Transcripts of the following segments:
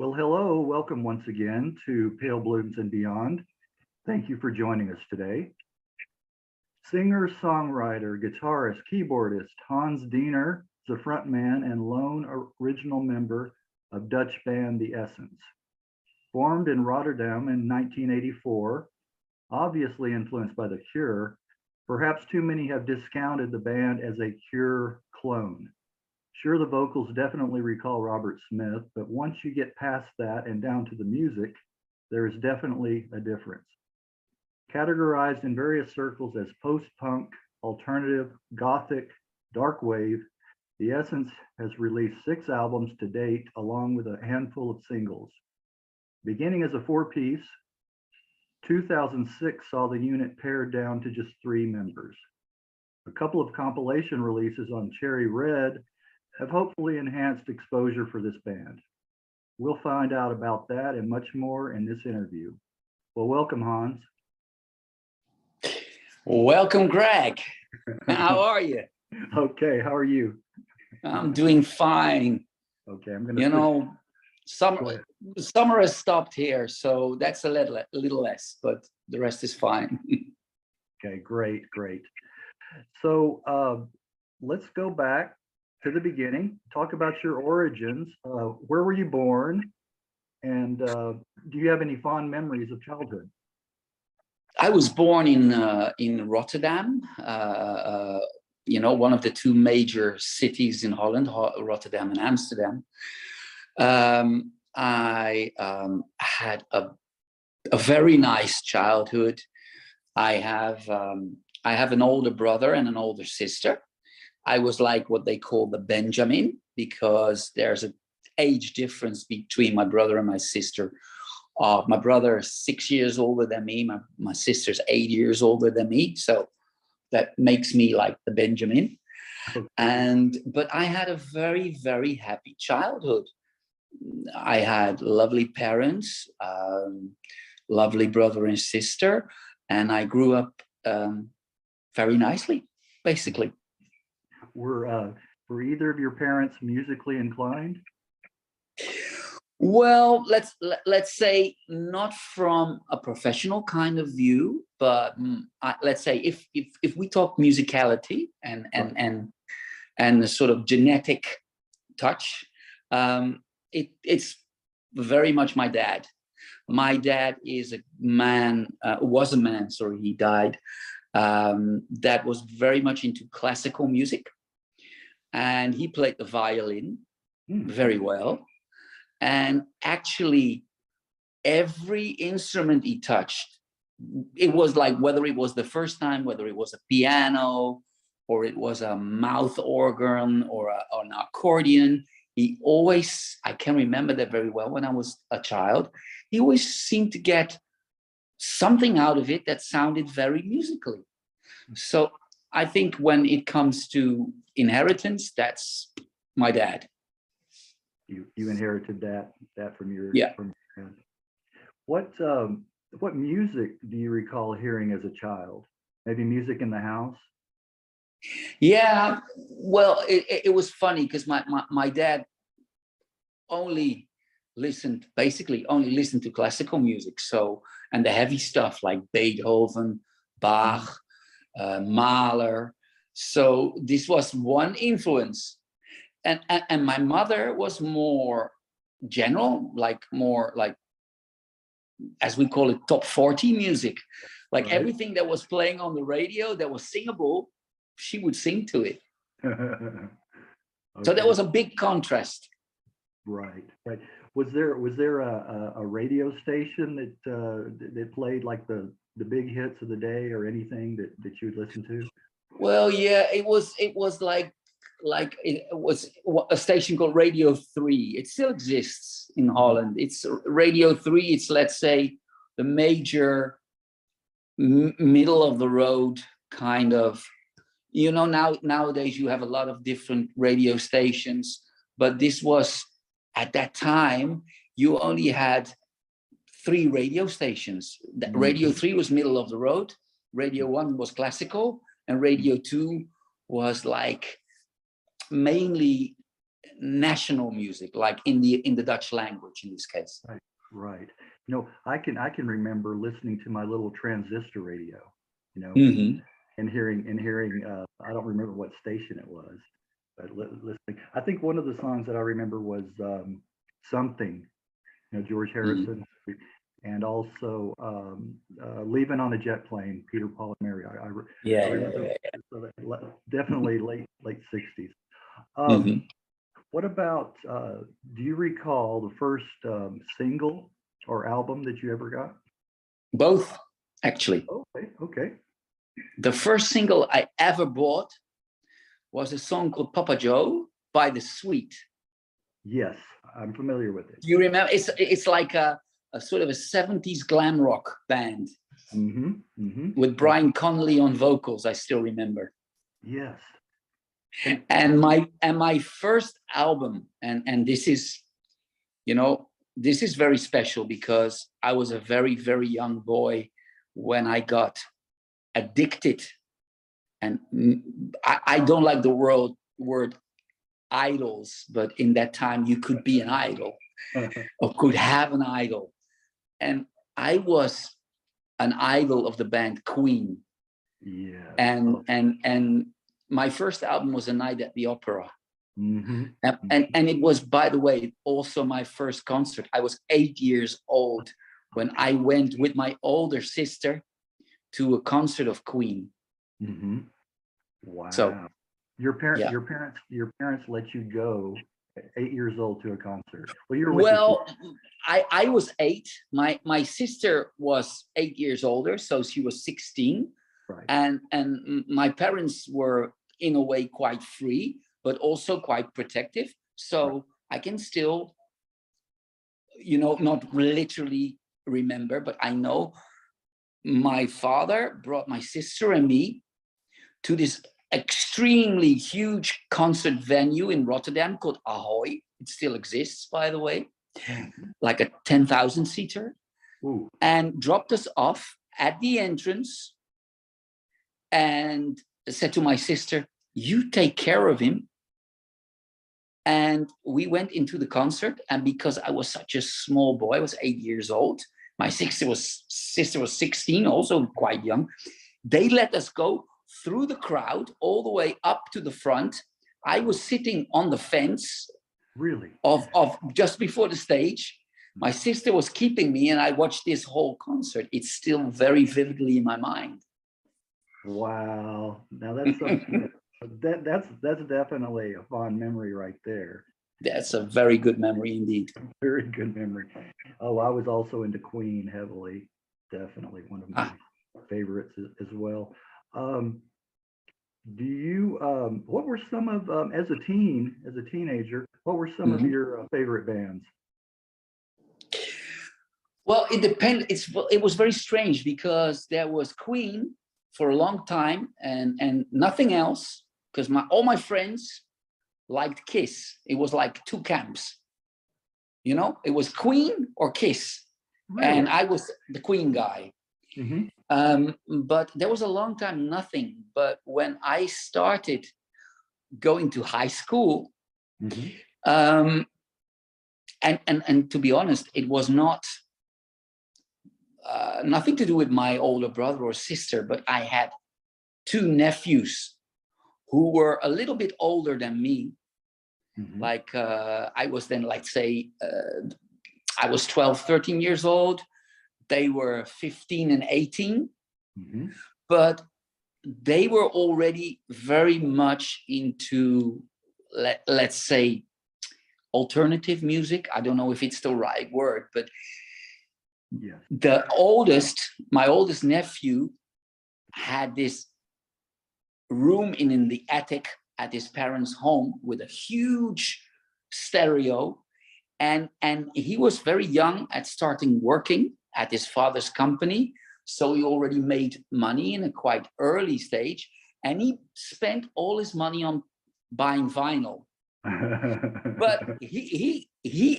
Well, hello, welcome once again to Pale Blooms and Beyond. Thank you for joining us today. Singer, songwriter, guitarist, keyboardist Hans Diener is a frontman and lone original member of Dutch band The Essence. Formed in Rotterdam in 1984, obviously influenced by The Cure, perhaps too many have discounted the band as a Cure clone. Sure, the vocals definitely recall Robert Smith, but once you get past that and down to the music, there is definitely a difference. Categorized in various circles as post-punk, alternative, gothic, dark wave, The Essence has released 6 albums to date, along with a handful of singles. Beginning as a 4-piece, 2006 saw the unit pared down to just 3 members. A couple of compilation releases on Cherry Red have hopefully enhanced exposure for this band. We'll find out about that and much more in this interview. Well, welcome, Hans. Welcome, Greg. How are you? Okay, how are you? I'm doing fine. Okay, I'm gonna. Summer has stopped here, so that's a little less, but the rest is fine. Okay, great. So let's go back to the beginning, talk about your origins. Where were you born? And do you have any fond memories of childhood? I was born in Rotterdam, one of the 2 major cities in Holland, Rotterdam and Amsterdam. I had a very nice childhood. I have an older brother and an older sister. I was like what they call the Benjamin, because there's an age difference between my brother and my sister. My brother is 6 years older than me. My sister's 8 years older than me. So that makes me like the Benjamin. But I had a very, very happy childhood. I had lovely parents, lovely brother and sister, and I grew up very nicely, basically. Were either of your parents musically inclined? Well, let's say not from a professional kind of view, but let's say if we talk musicality and the sort of genetic touch, it's very much my dad. My dad is was a man, sorry, he died, that was very much into classical music. And he played the violin very well. And actually, every instrument he touched, it was like, whether it was the first time, whether it was a piano, or it was a mouth organ or an accordion, he always, I can remember that very well when I was a child, he always seemed to get something out of it that sounded very musically. So I think when it comes to inheritance, that's my dad. You inherited that from your From your dad. What music do you recall hearing as a child? Maybe music in the house? Yeah, well, it was funny because my dad basically only listened to classical music. So, and the heavy stuff like Beethoven, Bach, Mahler. So this was one influence. And my mother was more general, more like, as we call it, top 40 music. Like right. Everything that was playing on the radio that was singable, she would sing to it. Okay. So there was a big contrast. Right. Was there a radio station that played like the big hits of the day or anything that you'd listen to? Well, yeah, it was like it was a station called Radio 3. It still exists in Holland. It's Radio 3. It's, let's say, the major middle of the road kind of, nowadays you have a lot of different radio stations, but this was, at that time, you only had 3 radio stations. Radio 3 was middle of the road, Radio 1 was classical, and Radio 2 was like mainly national music, like in the Dutch language in this case. Right, right. I can remember listening to my little transistor radio, Mm-hmm. and hearing I don't remember what station it was, but listening. I think one of the songs that I remember was Something, George Harrison, and also Leaving on a Jet Plane, Peter, Paul, and Mary. I Yeah, remember, yeah, yeah. so definitely late 60s. Mm-hmm. What about, do you recall the first single or album that you ever got? Both, actually. Okay, okay. The first single I ever bought was a song called Papa Joe by The Sweet. Yes, I'm familiar with it. Do you remember? It's like a sort of a 70s glam rock band with Brian Connolly on vocals, I still remember. Yes. And my first album, and this is, this is very special because I was a very, very young boy when I got addicted. And I don't like the word idols, but in that time you could be an idol or could have an idol. And I was an idol of the band Queen. Yeah. And my first album was A Night at the Opera. Mm-hmm. And it was, by the way, also my first concert. I was 8 years old when I went with my older sister to a concert of Queen. Mm-hmm. Wow. So your parents let you go at 8 years old to a concert. Well, you were with I was 8. My sister was 8 years older, so she was 16. Right. And my parents were in a way quite free, but also quite protective. So right. I can still, not literally remember, but I know my father brought my sister and me to this extremely huge concert venue in Rotterdam called Ahoy. It still exists, by the way, like a 10,000 seater. Ooh. And dropped us off at the entrance and said to my sister, "You take care of him." And we went into the concert, and because I was such a small boy, I was 8 years old. My sister was 16, also quite young. They let us go through the crowd all the way up to the front. I was sitting on the fence, really, of just before the stage. My sister was keeping me, and I watched this whole concert. It's still very vividly in my mind. Wow! Now that's something that's definitely a fond memory right there. That's a very good memory indeed. Very good memory. Oh, I was also into Queen heavily. Definitely one of my favorites as well. Do you? What were some of as a teenager? What were some of your favorite bands? Well, it depends. It was very strange because there was Queen for a long time and nothing else, because all my friends liked Kiss. It was like two camps. It was Queen or Kiss. Really? And I was the Queen guy. But there was a long time nothing. But when I started going to high school, and to be honest, it was not nothing to do with my older brother or sister, but I had two nephews who were a little bit older than me. Like I was then, like, say, I was 12, 13 years old. They were 15 and 18, but they were already very much into, let's say, alternative music. I don't know if it's the right word, but my oldest nephew had this room in the attic at his parents' home with a huge stereo. And he was very young at starting working at his father's company. So he already made money in a quite early stage. And he spent all his money on buying vinyl. But he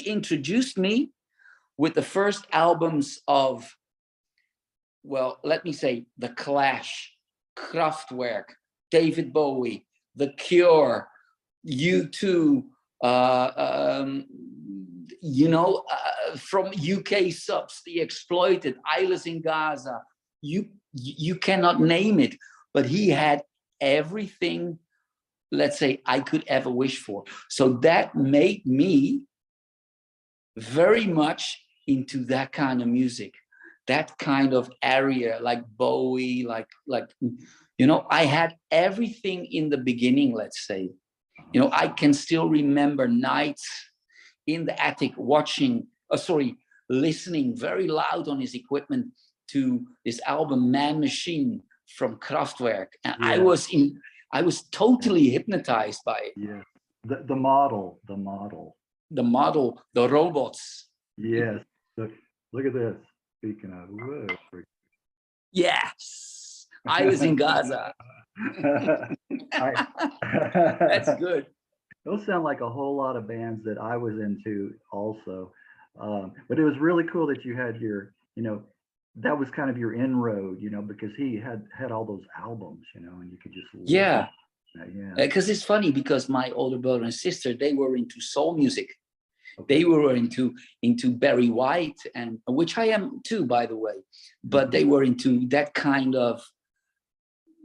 introduced me with the first albums of, well, let me say, The Clash, Kraftwerk, David Bowie, The Cure, U2, You know, from UK subs, The Exploited, Eyeless in Gaza, you cannot name it, but he had everything, let's say, I could ever wish for. So that made me very much into that kind of music, that kind of area, like Bowie, like you know, I had everything in the beginning, let's say. You know, I can still remember nights in the attic watching, listening very loud on his equipment to this album Man Machine from Kraftwerk. And Yeah. I was totally hypnotized by it. Yeah. The model. The model, the robots. Yes. Look at this. Speaking of, whoa. Yes. I was in Gaza. That's good. Those sound like a whole lot of bands that I was into also. But it was really cool that you had your, you know, that was kind of your inroad, you know, because he had all those albums, you know, and you could just listen. Yeah. Yeah. Because it's funny, because my older brother and sister, they were into soul music. Okay. They were into Barry White, and which I am too, by the way. But they were into that kind of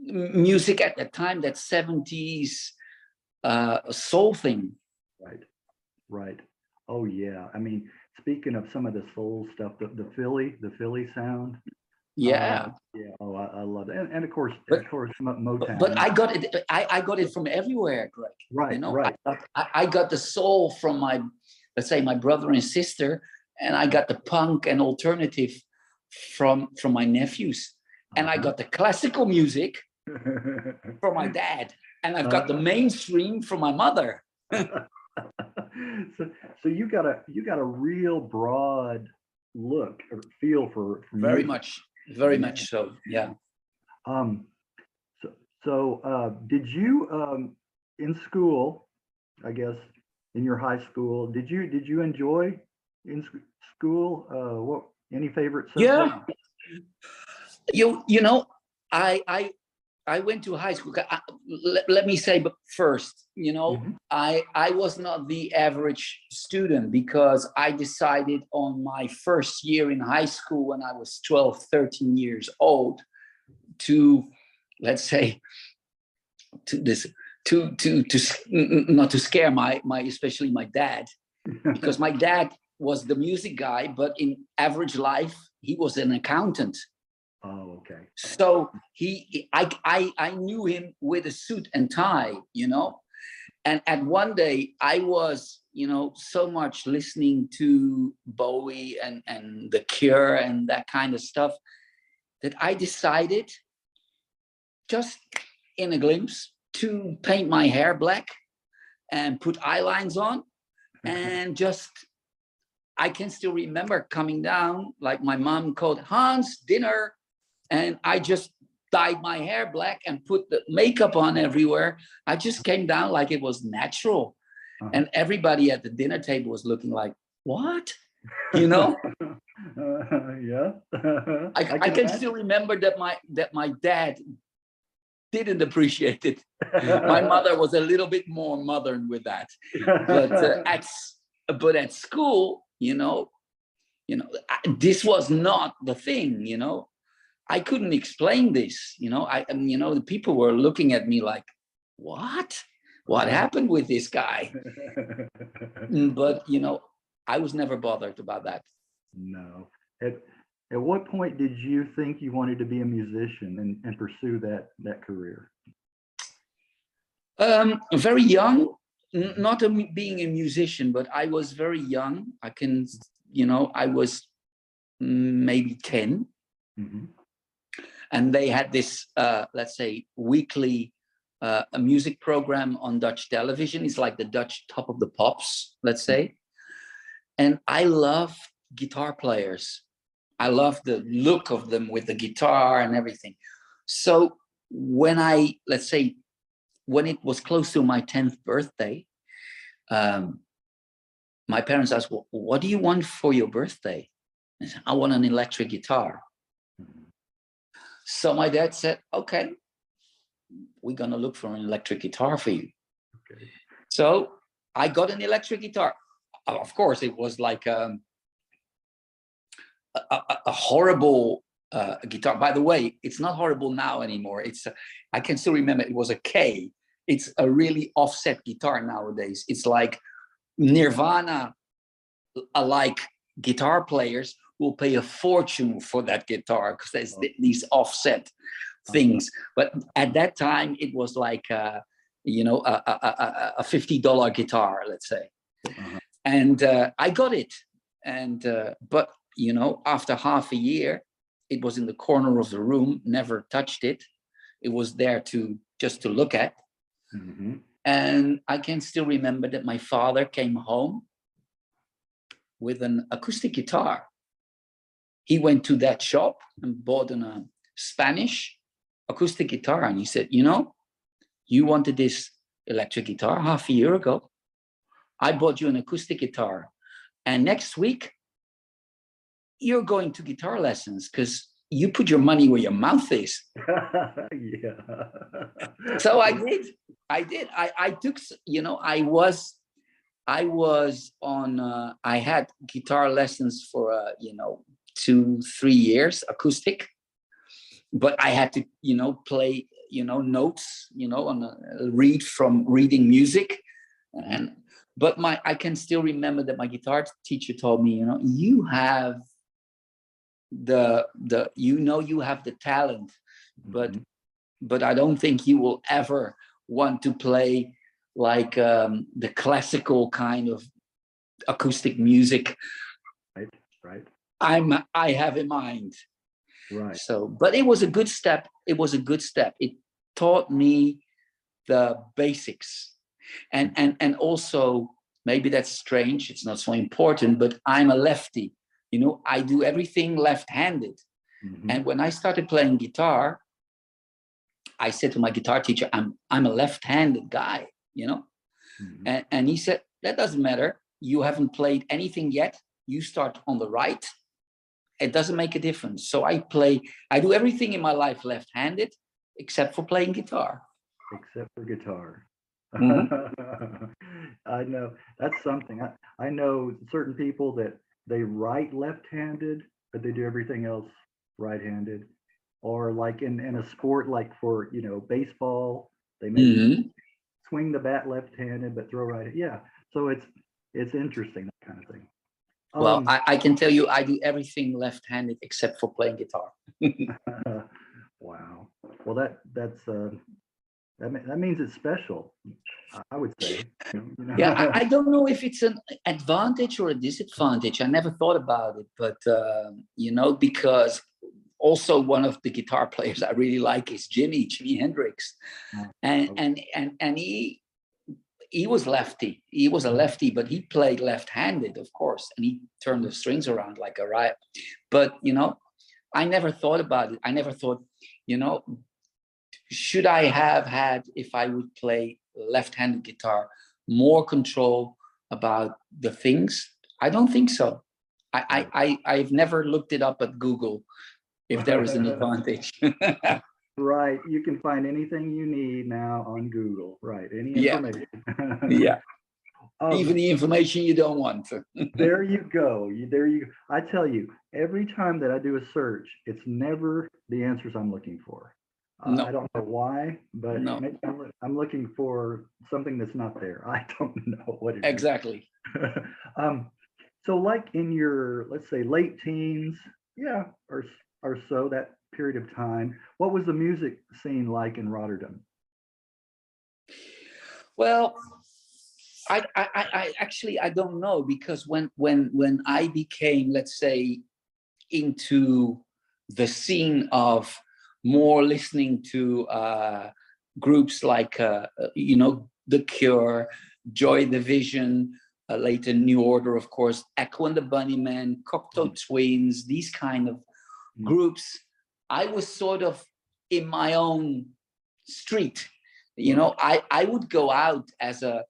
music at that time, that 70s soul thing. Right. Oh yeah. I mean, speaking of some of the soul stuff, the Philly sound. Yeah. Yeah. Oh, I love it. And of course, Motown. But I got it. I got it from everywhere, Greg. Right. You know, right. I got the soul from my, let's say, my brother and sister, and I got the punk and alternative from my nephews, and I got the classical music from my dad, and I've got the mainstream from my mother. So you got a real broad look or feel for Very music. very much so. Yeah. Did you in school, I guess in your high school, did you enjoy in school? What any favorite subject? Yeah. You know, I went to high school. Let me say, but first, you know, I was not the average student, because I decided on my first year in high school when I was 12, 13 years old to, let's say, not to scare my especially my dad, because my dad was the music guy, but in average life, he was an accountant. Oh, okay. So I knew him with a suit and tie, you know. And at one day I was, you know, so much listening to Bowie and The Cure and that kind of stuff, that I decided, just in a glimpse, to paint my hair black and put eyelines on, and just, I can still remember coming down, like my mom called, Hans, dinner. And I just dyed my hair black and put the makeup on everywhere. I just came down like it was natural. And everybody at the dinner table was looking like, what? You know? Yeah. I can still remember that my dad didn't appreciate it. My mother was a little bit more modern with that. But at school, you know, this was not the thing, you know. I couldn't explain this, you know. You know, the people were looking at me like, what happened with this guy? But, you know, I was never bothered about that. No. At what point did you think you wanted to be a musician and pursue that career? Very young, not being a musician, but I was very young. I was maybe 10. And they had this, let's say, weekly a music program on Dutch television. It's like the Dutch Top of the Pops, let's say. And I love guitar players. I love the look of them with the guitar and everything. So when it was close to my 10th birthday, my parents asked, well, what do you want for your birthday? I said, I want an electric guitar. So my dad said, okay, we're going to look for an electric guitar for you. Okay. So I got an electric guitar. Of course, it was like a horrible guitar. By the way, it's not horrible now anymore. I can still remember it was a K. It's a really offset guitar nowadays. It's like Nirvana, like guitar players will pay a fortune for that guitar because there's these offset things. But at that time, it was like a $50 guitar, let's say. And I got it. And but after half a year, it was in the corner of the room, never touched it. It was there just to look at. And I can still remember that my father came home with an acoustic guitar. He went to that shop and bought a Spanish acoustic guitar. And he said, you wanted this electric guitar half a year ago. I bought you an acoustic guitar. And next week, you're going to guitar lessons because you put your money where your mouth is. Yeah. So I did. I took, I was on, I had guitar lessons for, 2-3 years, acoustic, but I had to, play, notes, read from reading music. But I can still remember that my guitar teacher told me, you have you have the talent, but I don't think you will ever want to play like the classical kind of acoustic music. Right. I have in mind. Right. So, but it was a good step. It taught me the basics, and also maybe that's strange. It's not so important, but I'm a lefty. I do everything left-handed. And when I started playing guitar, I said to my guitar teacher, I'm a left-handed guy, and he said, that doesn't matter. You haven't played anything yet. You start on the right. It doesn't make a difference. So I do everything in my life left-handed, except for playing guitar. Except for guitar. I know that's something. I know certain people that they write left-handed, but they do everything else right-handed. Or like in a sport like for baseball, they maybe swing the bat left-handed but throw right. Yeah, so it's interesting, that kind of thing. Well, I can tell you, I do everything left-handed except for playing guitar. Wow. Well, that means it's special, I would say. Yeah, I don't know if it's an advantage or a disadvantage. I never thought about it, but because also one of the guitar players I really like is Jimi Hendrix, and he was lefty. He was a lefty, but he played left-handed, of course, and he turned the strings around like a riot. But I never thought about it. I never thought, should I have had, if I would play left-handed guitar, more control about the things? I don't think so. I've never looked it up at Google if there is an advantage. Right. You can find anything you need now on Google. Right. Any information. Yeah. Even the information you don't want. There you go. I tell you, every time that I do a search, it's never the answers I'm looking for. No. I don't know why, but maybe I'm looking for something that's not there. I don't know what it is. Exactly. So like in your, let's say, late teens, or so, that period of time, what was the music scene like in Rotterdam? Well, I actually I don't know, because when I became, let's say, into the scene of more listening to groups like The Cure, Joy Division, later New Order, of course, Echo and the Bunnymen, Cocteau Twins, these kind of groups, I was sort of in my own street. I would go out as a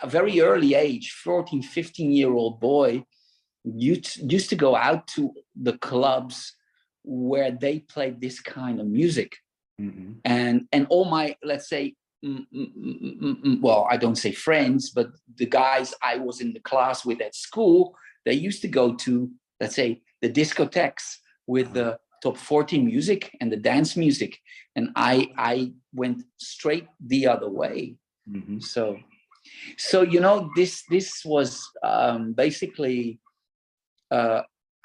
very early age, 14, 15-year-old boy, used to go out to the clubs where they played this kind of music. And all my, let's say, well, I don't say friends, but the guys I was in the class with at school, they used to go to, let's say, the discotheques with the top 40 music and the dance music. And I went straight the other way. Mm-hmm. So you know, this was basically, I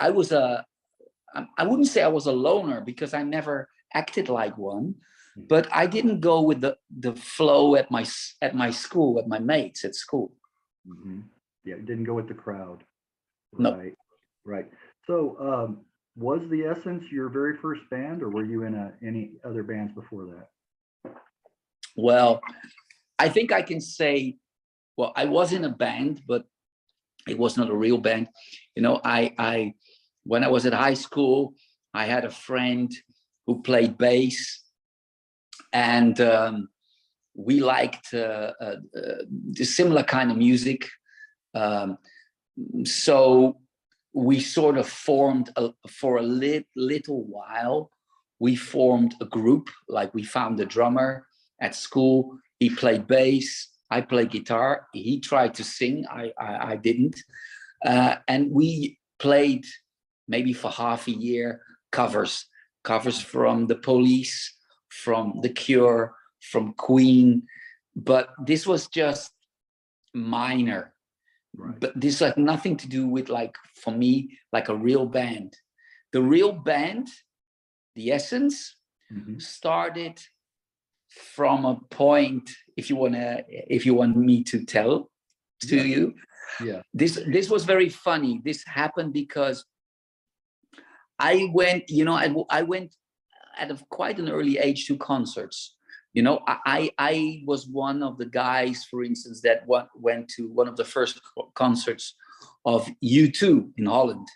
wouldn't say I was a loner because I never acted like one, but I didn't go with the flow at my school, at my mates at school. Mm-hmm. Yeah, didn't go with the crowd. No. Right. So, was the Essence your very first band, or were you in any other bands before that? Well, I think I can say, well, I was in a band, but it was not a real band. You know, I when I was at high school, I had a friend who played bass, and we liked the similar kind of music. So we sort of formed for a little while. We formed a group. Like, we found a drummer at school. He played bass. I played guitar. He tried to sing. I didn't. And we played maybe for half a year covers from The Police, from The Cure, from Queen. But this was just minor. Right. But this had nothing to do with, like, for me, like a real band. The real band, the Essence, started from a point, if you want me to tell to you. Yeah. This was very funny. This happened because I went, I went at quite an early age to concerts. You know, I was one of the guys, for instance, that went to one of the first concerts of U2 in Holland.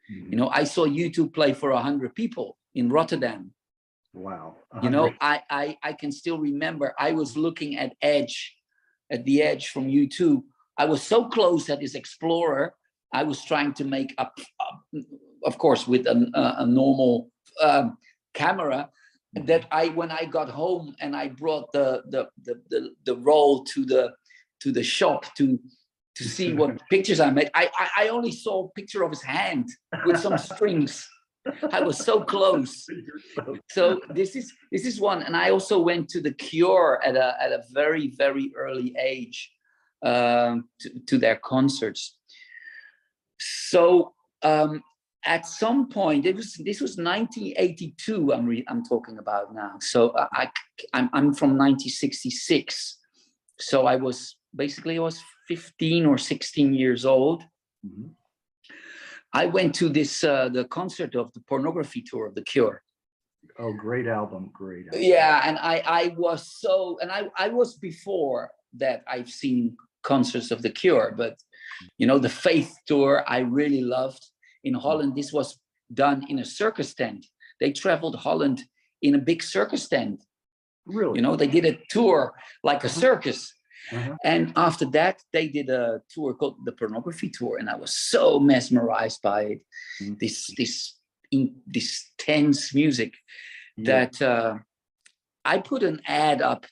You know, I saw U2 play for 100 people in Rotterdam. Wow. You know, I can still remember, I was looking at the Edge from U2. I was so close at his Explorer. I was trying to make up, of course, with a normal camera, that when I got home and I brought the roll to the shop to see what pictures I made, I only saw a picture of his hand with some strings. I was so close. So this is one. And I also went to The Cure at a very, very early age, to their concerts. So at some point, this was 1982. I'm talking about now. So I'm from 1966. So I was 15 or 16 years old. I went to the concert of the Pornography tour of The Cure. Oh, great album. Yeah, and I was before that, I've seen concerts of The Cure, but you know, the Faith tour I really loved. In Holland, this was done in a circus tent. They traveled Holland in a big circus tent. Really? You know, they did a tour like a circus. And after that, they did a tour called the Pornography tour, and I was so mesmerized by it. This tense music that I put an ad up.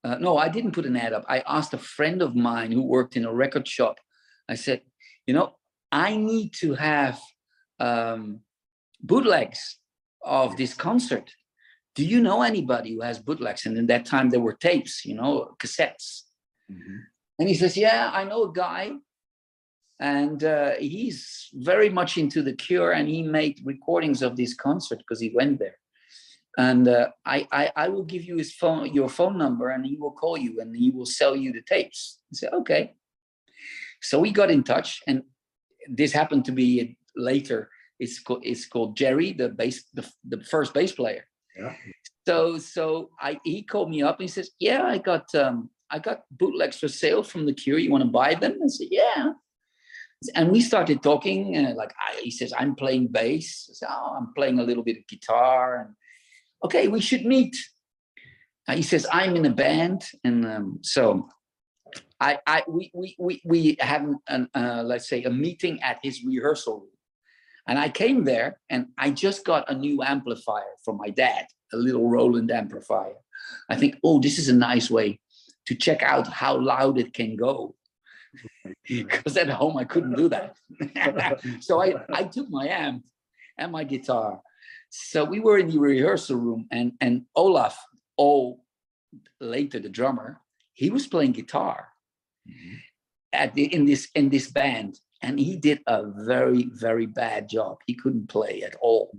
No, I didn't put an ad up. I asked a friend of mine who worked in a record shop. I said, you know, I need to have bootlegs of this concert. Do you know anybody who has bootlegs? And in that time, there were tapes, you know, cassettes. And he says, yeah, I know a guy. And he's very much into The Cure, and he made recordings of this concert because he went there. And I will give you your phone number, and he will call you, and he will sell you the tapes. I said, okay. So we got in touch, and this happened to be later. It's called Jerry, the first bass player. Yeah. So he called me up and he says, yeah, I got bootlegs for sale from The Cure. You want to buy them? I said, yeah. And we started talking, and he says, I'm playing bass. I said, oh, I'm playing a little bit of guitar. And okay, we should meet. He says, I'm in a band. And so we had let's say a meeting at his rehearsal room. And I came there, and I just got a new amplifier from my dad, a little Roland amplifier. I think, oh, this is a nice way to check out how loud it can go. Because at home I couldn't do that. So I took my amp and my guitar. So we were in the rehearsal room, and Olaf, later the drummer, he was playing guitar in this band, and he did a very, very bad job. He couldn't play at all.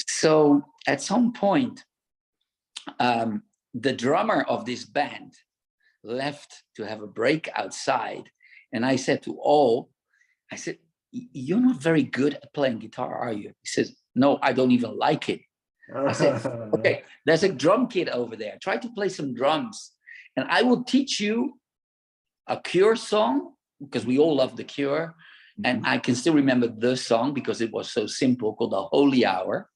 So at some point, the drummer of this band left to have a break outside, and I said to I said, "You're not very good at playing guitar, are you?" He says, "No, I don't even like it." I said, "Okay, there's a drum kit over there. Try to play some drums, and I will teach you a Cure song," because we all love the Cure. And I can still remember the song because it was so simple, called The Holy Hour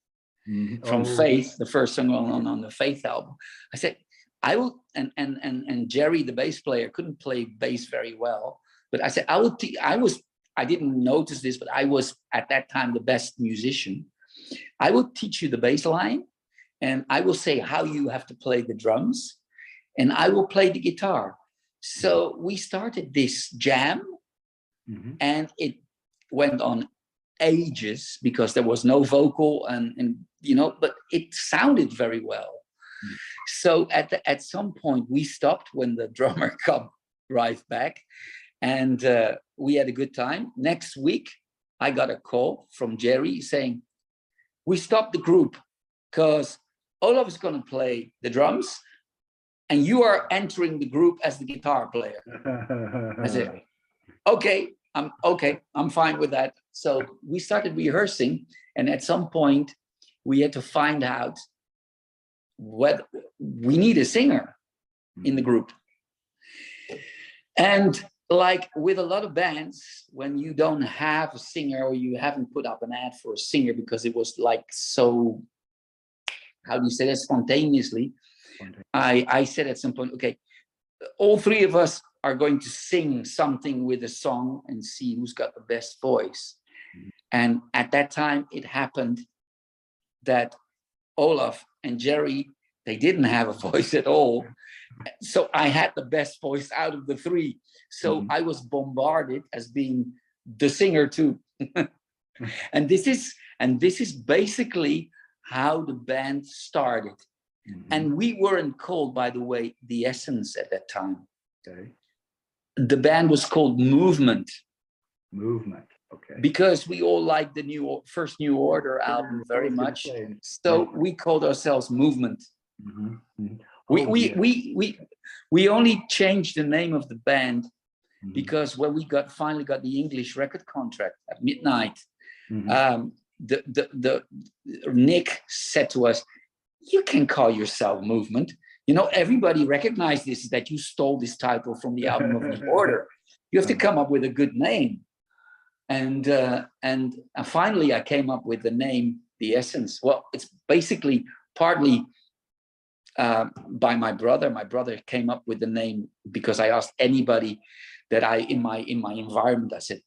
from Faith, the first song on the Faith album. I said, I will, and Jerry, the bass player, couldn't play bass very well. But I said, I didn't notice this, but I was at that time the best musician. I will teach you the bass line, and I will say how you have to play the drums, and I will play the guitar. So we started this jam, and it went on ages because there was no vocal, and but it sounded very well. So at some point we stopped when the drummer arrived back, and we had a good time. Next week, I got a call from Jerry saying, "We stopped the group because Olaf is going to play the drums, and you are entering the group as the guitar player." I said, "Okay, I'm fine with that." So we started rehearsing, and at some point, we had to find out whether we need a singer in the group. And like with a lot of bands, when you don't have a singer, or you haven't put up an ad for a singer because it was like so, how do you say that, spontaneously, I said at some point, okay, all three of us are going to sing something with a song and see who's got the best voice. And at that time, it happened that Olaf and Jerry, they didn't have a voice at all. So I had the best voice out of the three. So I was bombarded as being the singer too. and this is basically how the band started. And we weren't called, by the way, The Essence at that time. Okay. The band was called Movement. Movement. Okay. Because we all liked the first New Order album very much. So we called ourselves Movement. We only changed the name of the band because when we finally got the English record contract at midnight, the Nick said to us, "You can call yourself Movement. Everybody recognized this, that you stole this title from the album of New Order. You have to come up with a good name." And finally, I came up with the name, The Essence. Well, it's basically partly by my brother. My brother came up with the name because I asked anybody that in my environment. I said,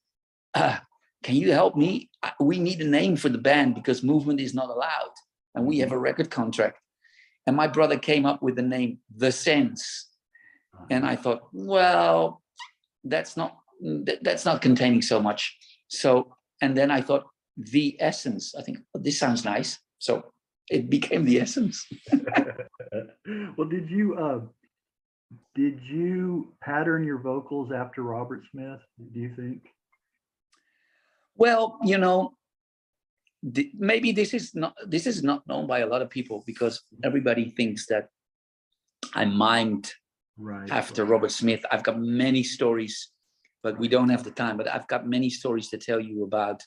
"Can you help me? We need a name for the band because Movement is not allowed, and we have a record contract." And my brother came up with the name The Sense, and I thought, well, that's not containing so much. So, and then I thought, The Essence. I think, oh, this sounds nice. So it became The Essence. Well, did you pattern your vocals after Robert Smith, do you think? Well, maybe this is not known by a lot of people because everybody thinks that I mimed after Robert Smith. I've got many stories, but we don't have the time. But I've got many stories to tell you about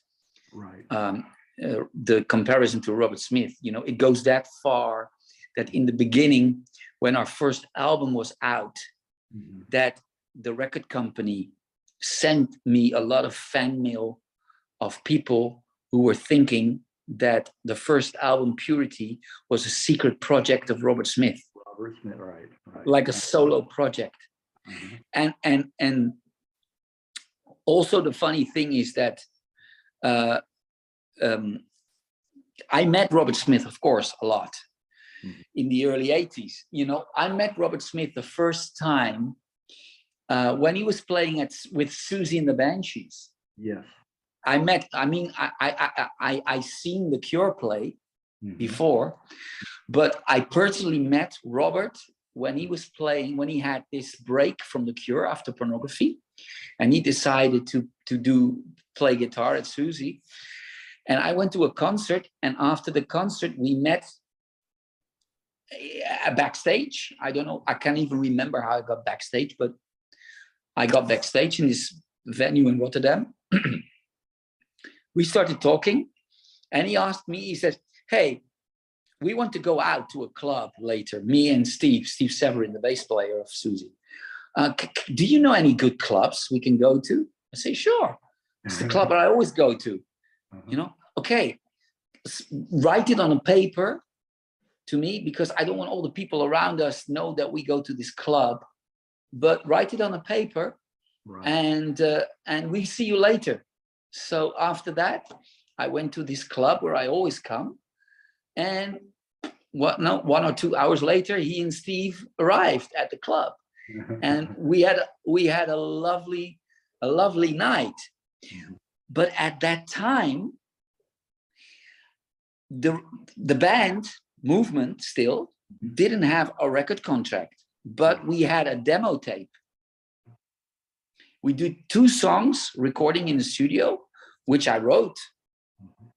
the comparison to Robert Smith. It goes that far that in the beginning, when our first album was out, that the record company sent me a lot of fan mail of people who were thinking that the first album, Purity, was a secret project of Robert Smith. Robert Smith, right. Like a solo project. And also the funny thing is that I met Robert Smith, of course, a lot. in the early 80s. You know, I met Robert Smith the first time when he was playing with Susie and the Banshees. Yes. I seen The Cure play before, but I personally met Robert when he was playing, when he had this break from The Cure after Pornography, and he decided to play guitar at Susie. And I went to a concert, and after the concert, we met backstage. I don't know, I can't even remember how I got backstage, but I got backstage in this venue in Rotterdam. We started talking, and he asked me, he said, hey, we want to go out to a club later, me and Steve Severin, the bass player of Susie. Do you know any good clubs we can go to? I say, sure. It's the club that I always go to. You know, okay, write it on a paper to me, because I don't want all the people around us know that we go to this club, but write it on a paper, right. And we see you later. So after that, I went to this club where I always come, and 1 or 2 hours later, he and Steve arrived at the club, and we had a lovely night. But at that time, the band Movement still didn't have a record contract, but we had a demo tape. We did 2 songs recording in the studio, which I wrote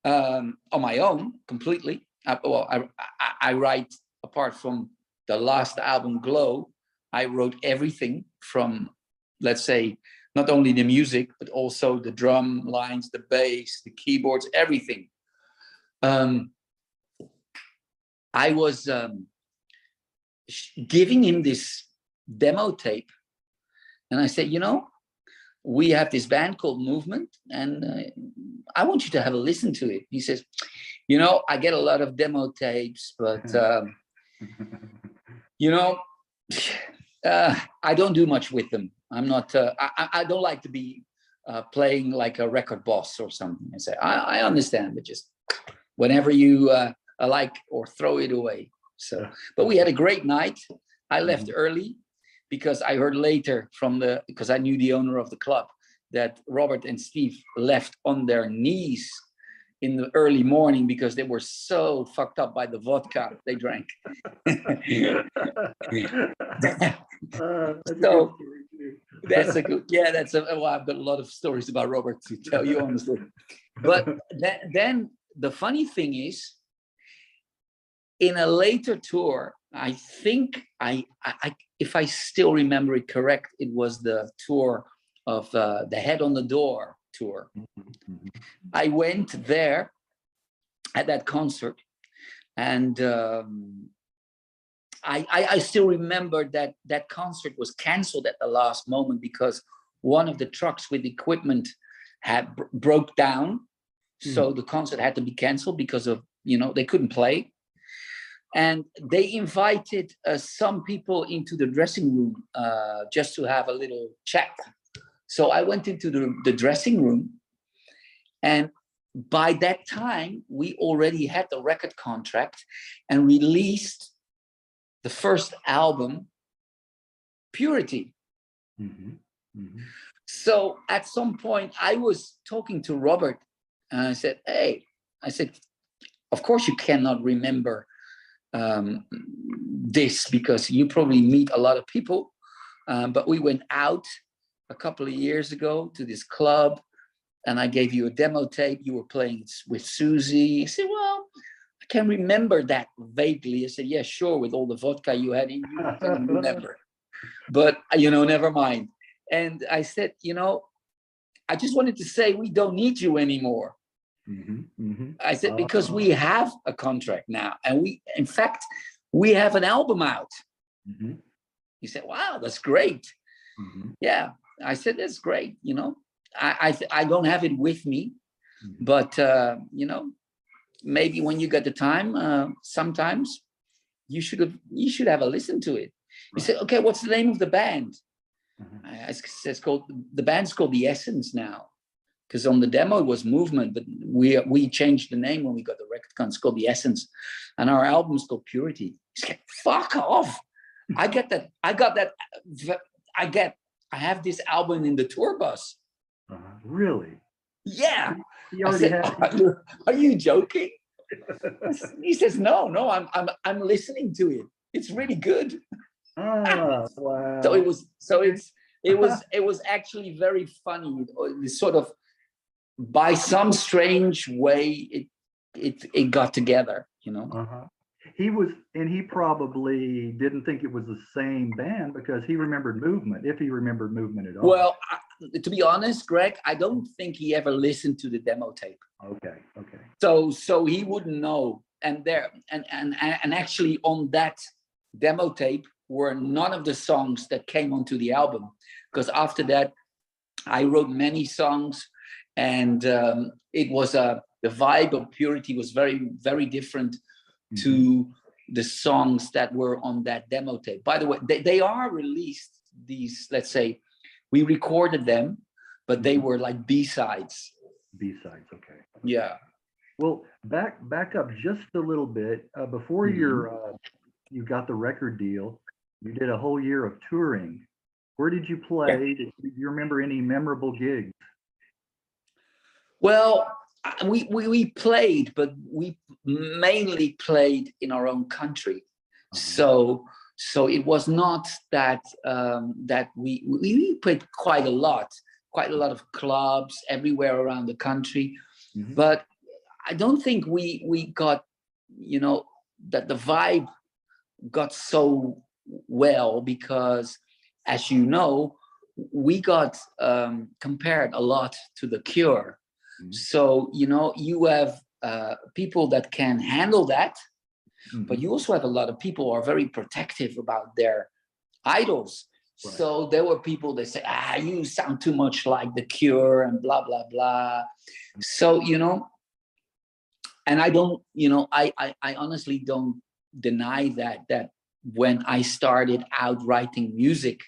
on my own completely. I write, apart from the last album, Glow, I wrote everything from, let's say, not only the music, but also the drum lines, the bass, the keyboards, everything. I was giving him this demo tape, and I said, you know, we have this band called Movement, and I want you to have a listen to it. He says, you know, I get a lot of demo tapes, but, you know, I don't do much with them. I'm not, I don't like to be playing like a record boss or something. I say, I understand, but just whenever you like, or throw it away. So, but we had a great night. I left early because I heard later because I knew the owner of the club, that Robert and Steve left on their knees in the early morning because they were so fucked up by the vodka they drank. So that's a good, well, I've got a lot of stories about Robert to tell you, honestly. But then the funny thing is, in a later tour, I think if I still remember it correct, it was the tour of the Head on the Door tour. I went there at that concert, and I still remember that concert was canceled at the last moment because one of the trucks with equipment had broke down. So the concert had to be canceled because of, you know, they couldn't play. And they invited some people into the dressing room just to have a little chat. So I went into the dressing room, and by that time, we already had the record contract and released the first album, Purity. So at some point, I was talking to Robert, and I said, hey, of course you cannot remember this because you probably meet a lot of people, but we went out a couple of years ago to this club, and I gave you a demo tape. You were playing with Susie. He said, well, I can remember that vaguely. I said, yeah, sure, with all the vodka you had in you, I can remember. But, you know, never mind. And I said, you know, I just wanted to say we don't need you anymore. I said, because we have a contract now, and in fact, we have an album out. He said, wow, that's great. Yeah, I said, that's great. You know, I don't have it with me, but, you know, maybe when you get the time, sometimes you should have a listen to it. He said, okay, what's the name of the band? I said, the band's called The Essence now, because on the demo it was Movement, but we changed the name when we got the record. It's called The Essence, and our album's called Purity. He's like, fuck off. I get that. I have this album in the tour bus. Really? Yeah. He already had. Are you joking? He says, no, I'm listening to it. It's really good. Oh, wow. It was actually very funny. It's sort of, by some strange way, it got together, you know. He probably didn't think it was the same band because he remembered Movement, if he remembered Movement at all. Well, to be honest, Greg, I don't think he ever listened to the demo tape. Okay. So he wouldn't know. And actually on that demo tape were none of the songs that came onto the album, because after that I wrote many songs, and it was the vibe of Purity was very, very different to the songs that were on that demo tape. By the way, they are released, these, let's say, we recorded them, but they were like B-sides. B-sides, okay. Yeah. Well, back up just a little bit. Before you got the record deal, you did a whole year of touring. Where did you play? Yeah. Do you remember any memorable gigs? Well, we played, but we mainly played in our own country. So it was not that that we played quite a lot of clubs everywhere around the country, but I don't think we got, you know, that the vibe got so well, because, as you know, we got compared a lot to The Cure. So, you know, you have people that can handle that, but you also have a lot of people who are very protective about their idols. Right. So there were people that say, you sound too much like The Cure and blah, blah, blah. So, you know, and I don't, you know, I honestly don't deny that when I started out writing music,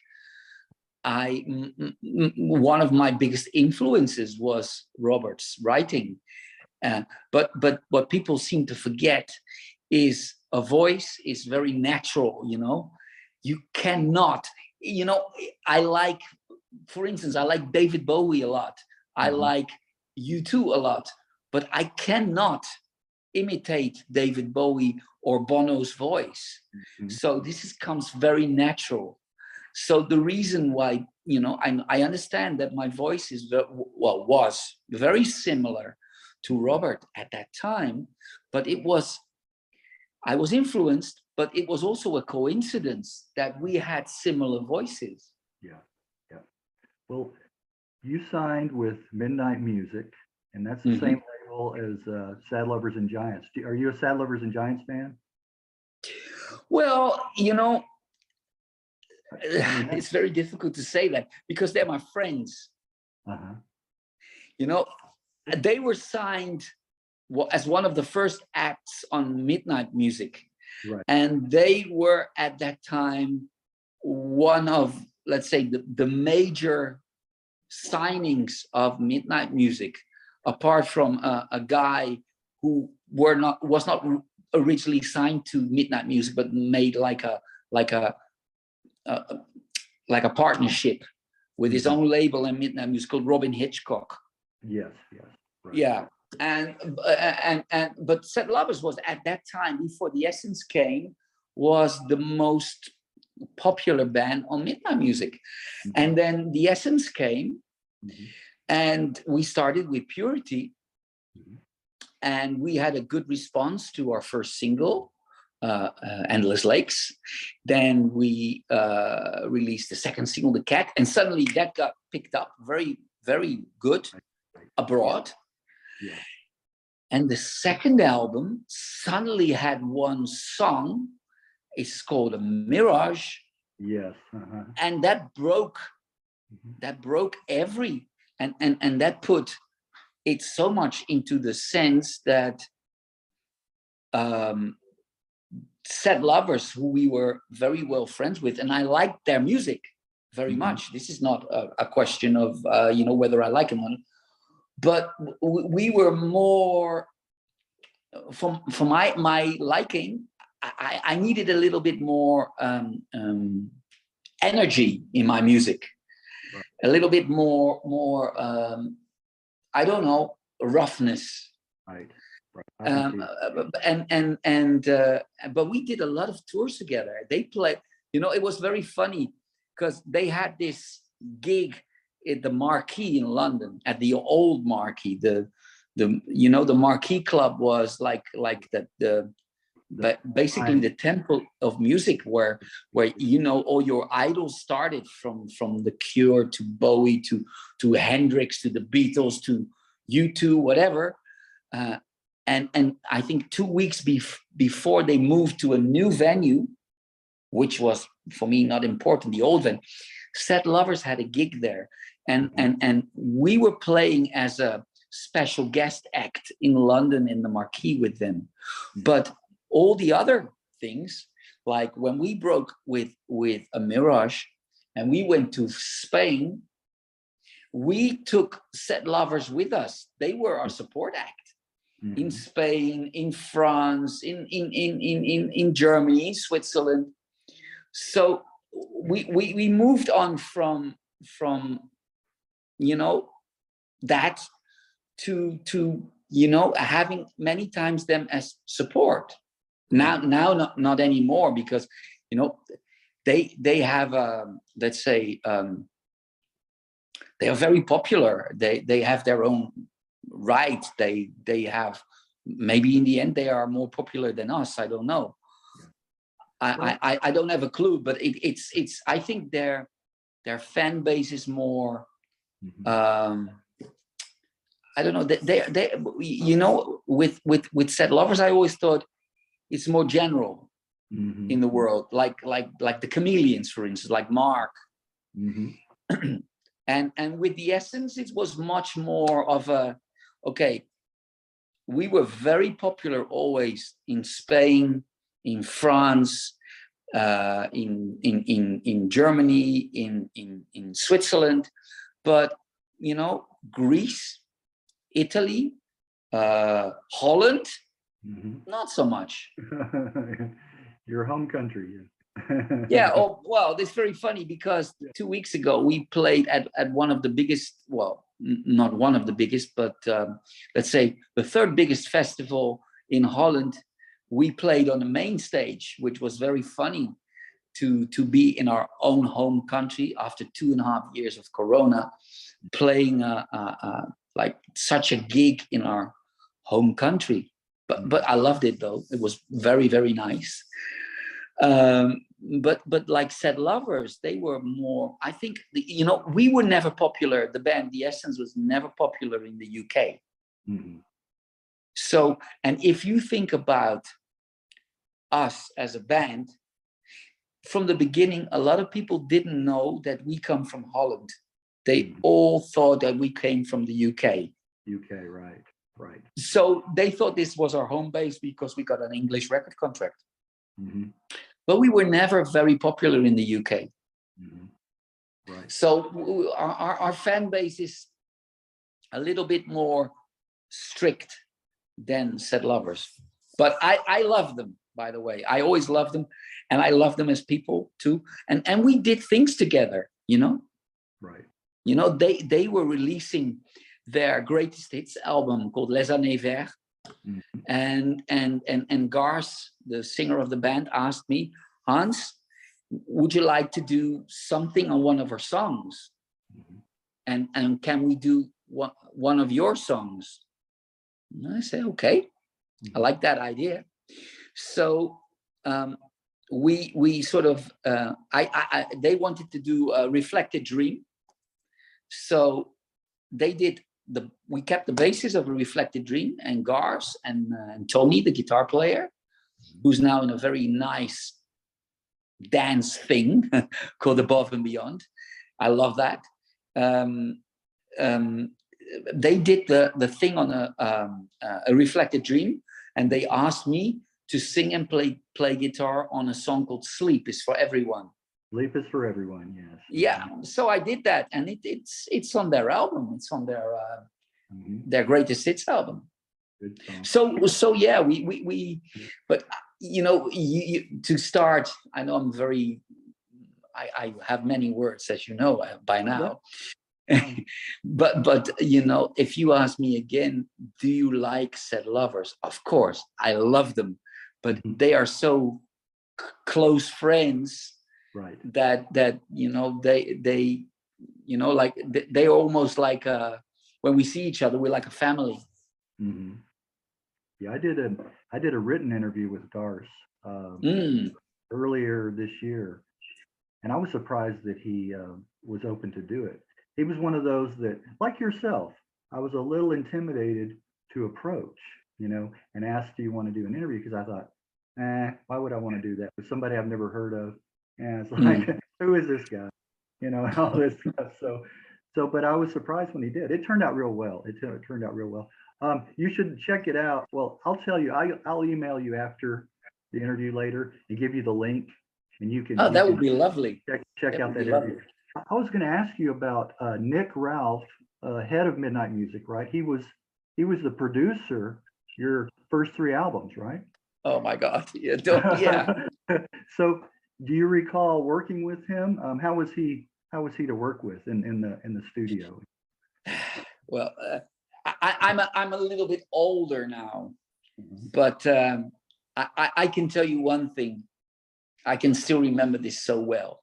one of my biggest influences was Robert's writing. But what people seem to forget is a voice is very natural, you know. You cannot, you know, for instance, I like David Bowie a lot. I like U2 a lot, but I cannot imitate David Bowie or Bono's voice. So this comes very natural. So the reason why, you know, I understand that my voice was very similar to Robert at that time, but I was influenced, but it was also a coincidence that we had similar voices. Yeah. Well, you signed with Midnight Music, and that's the same label as Sad Lovers and Giants. Are you a Sad Lovers and Giants fan? Well, you know, it's very difficult to say that because they're my friends. You know, they were signed as one of the first acts on Midnight Music. Right. And they were at that time one of, let's say, the major signings of Midnight Music, apart from a guy who was not originally signed to Midnight Music, but made like a partnership with his own label and Midnight Music, called Robin Hitchcock. Yes. Right. Yeah. But Sad Lovers was, at that time, before The Essence came, was the most popular band on Midnight Music. And then The Essence came, and we started with Purity, and we had a good response to our first single, Endless Lakes. Then we released the second single, The Cat, and suddenly that got picked up very, very good abroad. Yeah. And the second album suddenly had one song. It's called A Mirage. Yes. And that broke every, and that put it so much into the sense that Sad Lovers, who we were very well friends with, and I liked their music very much. This is not a question of, you know, whether I like them or not. but we were more, for my liking, I needed a little bit more energy in my music, a little bit more I don't know, roughness. Right. But we did a lot of tours together. They played, it was very funny because they had this gig at the Marquee in London, at the old Marquee. The Marquee Club was like basically the temple of music, where all your idols started, from The Cure to Bowie to Hendrix to the Beatles to U2, whatever. And I think 2 weeks before they moved to a new venue, which was for me not important, the old venue, Set Lovers had a gig there, and we were playing as a special guest act in London in the Marquee with them. But all the other things, like when we broke with a Mirage and we went to Spain, we took Set Lovers with us. They were our support act. In Spain, in France, in Germany, in Switzerland. So we moved on from that to having many times them as support. Now not anymore, because they have let's say they are very popular. They have their own right. They have, maybe in the end they are more popular than us. I don't know. I don't have a clue, but it's I think their fan base is more I don't know. They with Set Lovers, I always thought it's more general in the world, like the Chameleons, for instance, like Mark. And with the Essence, it was much more of a, okay, we were very popular always in Spain, in France, in Germany, in Switzerland, but Greece, Italy, Holland, not so much. Your home country. Yeah. Oh, well, it's very funny because 2 weeks ago we played at one of the biggest, well, not one of the biggest, but let's say the third biggest festival in Holland. We played on the main stage, which was very funny to be in our own home country after 2.5 years of Corona, playing like such a gig in our home country. But I loved it though. It was very, very nice. But like Set Lovers, they were more, I think, we were never popular. The band, The Essence, was never popular in the UK. So, and if you think about us as a band, from the beginning, a lot of people didn't know that we come from Holland. They all thought that we came from the UK. Right. So they thought this was our home base because we got an English record contract. But we were never very popular in the UK. Right. So our fan base is a little bit more strict than Set Lovers. But I love them, by the way. I always loved them, and I love them as people too. And we did things together, Right. They were releasing their greatest hits album called Les Années Verts. And Garth, the singer of the band, asked me, Hans, would you like to do something on one of our songs? And can we do one of your songs? And I said, okay, I like that idea. So we sort of, they wanted to do a Reflected Dream. So they did, we kept the basis of A Reflected Dream, and Garth and Tony, the guitar player, who's now in a very nice dance thing called Above and Beyond. I love that. They did the thing on a Reflected Dream, and they asked me to sing and play guitar on a song called Sleep is for Everyone. Sleep is for Everyone, yes. Yeah, so I did that, and it's on their album. It's on their their greatest hits album. Good song. So yeah, we but you know, to start, I know I'm very, I have many words, as you know, by now. Yeah. but you know, if you ask me again, do you like Said Lovers? Of course, I love them, but they are so close friends, Right. that you know, they you know, like they almost like when we see each other, we're like a family. Yeah, I did a written interview with Garth earlier this year, and I was surprised that he was open to do it. He was one of those that, like yourself, I was a little intimidated to approach, you know, and ask, do you want to do an interview? Because I thought, why would I want to do that with somebody I've never heard of? And it's like, who is this guy? You know, and all this stuff. But I was surprised when he did. It turned out real well. It turned out real well. You should check it out. Well, I'll tell you, I'll email you after the interview later and give you the link, and you can. Oh, that would be lovely. Check out that interview. I was going to ask you about Nick Ralph, head of Midnight Music, right? He was the producer your first 3 albums, right? Oh my God! Yeah. So, do you recall working with him? How was he to work with in the studio? Well, I'm a little bit older now, but I can tell you one thing. I can still remember this so well.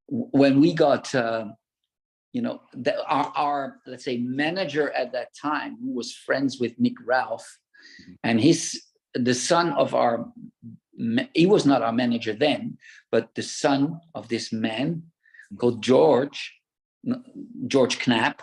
When we got, you know, our let's say manager at that time, who was friends with Nick Ralph, and the son of he was not our manager then, but the son of this man called George Knapp.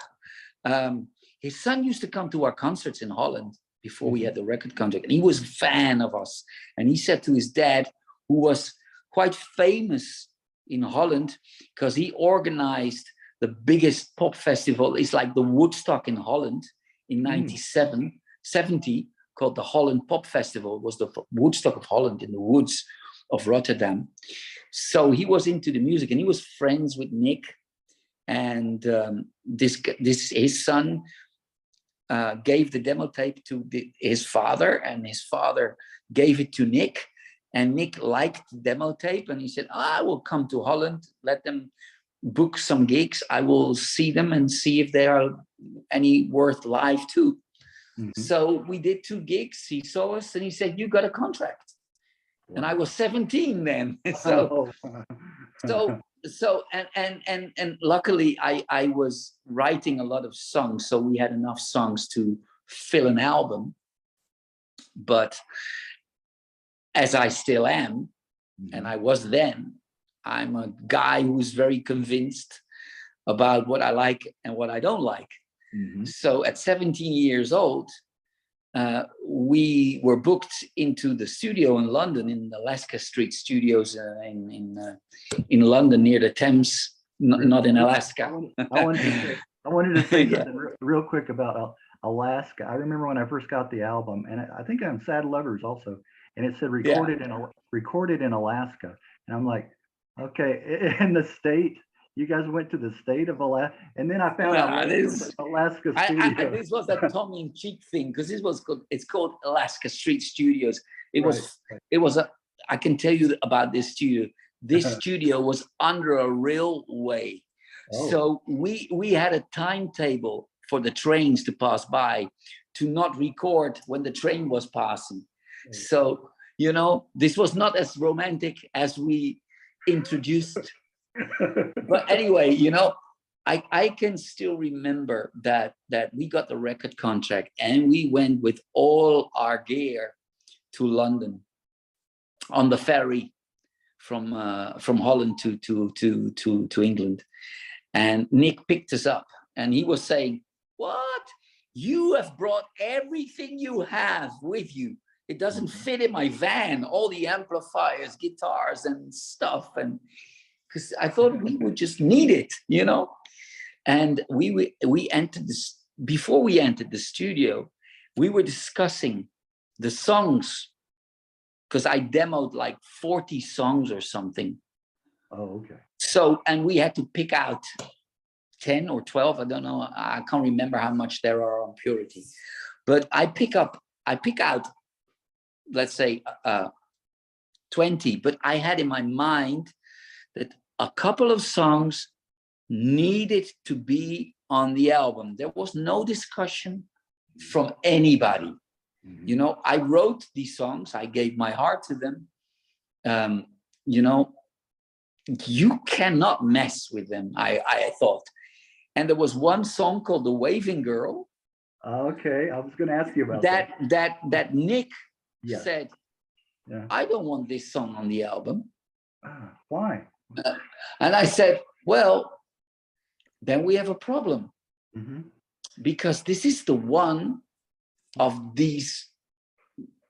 His son used to come to our concerts in Holland before we had the record contract, and he was a fan of us. And he said to his dad, who was quite famous in Holland, because he organized the biggest pop festival. It's like the Woodstock in Holland in 70, called the Holland Pop Festival. It was the Woodstock of Holland in the woods of Rotterdam. So he was into the music, and he was friends with Nick. And his son gave the demo tape to his father, and his father gave it to Nick. And Nick liked the demo tape, and he said, I will come to Holland, let them book some gigs. I will see them and see if they are any worth live too. So we did 2 gigs. He saw us and he said, you got a contract. Wow. And I was 17 then. So and luckily I was writing a lot of songs, so we had enough songs to fill an album. But as I still am, and I was then, I'm a guy who's very convinced about what I like and what I don't like. So at 17 years old, we were booked into the studio in London, in the Alaska Street Studios in London near the Thames, not in Alaska. I wanted to say something real quick about Alaska. I remember when I first got the album, and I think on Sad Lovers also, and it said recorded in Alaska, and I'm like, okay, in the state. You guys went to the state of Alaska, and then I found out Alaska Studio. This was a tongue in cheek thing, because it's called Alaska Street Studios. It was I can tell you about this studio. This studio was under a railway. So we had a timetable for the trains to pass by, to not record when the train was passing. So, you know, this was not as romantic as we introduced. But anyway, you know, I can still remember that we got the record contract, and we went with all our gear to London on the ferry from Holland to England. And Nick picked us up, and he was saying, what? You have brought everything you have with you. It doesn't fit in my van, all the amplifiers, guitars and stuff. And because I thought we would just need it, you know. And we entered this, before we entered the studio, we were discussing the songs, because I demoed like 40 songs or something. Oh, okay. So, and we had to pick out 10 or 12. I don't know. I can't remember how much there are on Purity. But I pick out, let's say, 20. But I had in my mind that a couple of songs needed to be on the album. There was no discussion from anybody. You know, I wrote these songs. I gave my heart to them. You know, you cannot mess with them, I thought. And there was one song called The Waving Girl. Okay, I was going to ask you about that Nick Yes. said, Yeah. I don't want this song on the album. Why? And I said, well, then we have a problem. Because this is the one of these,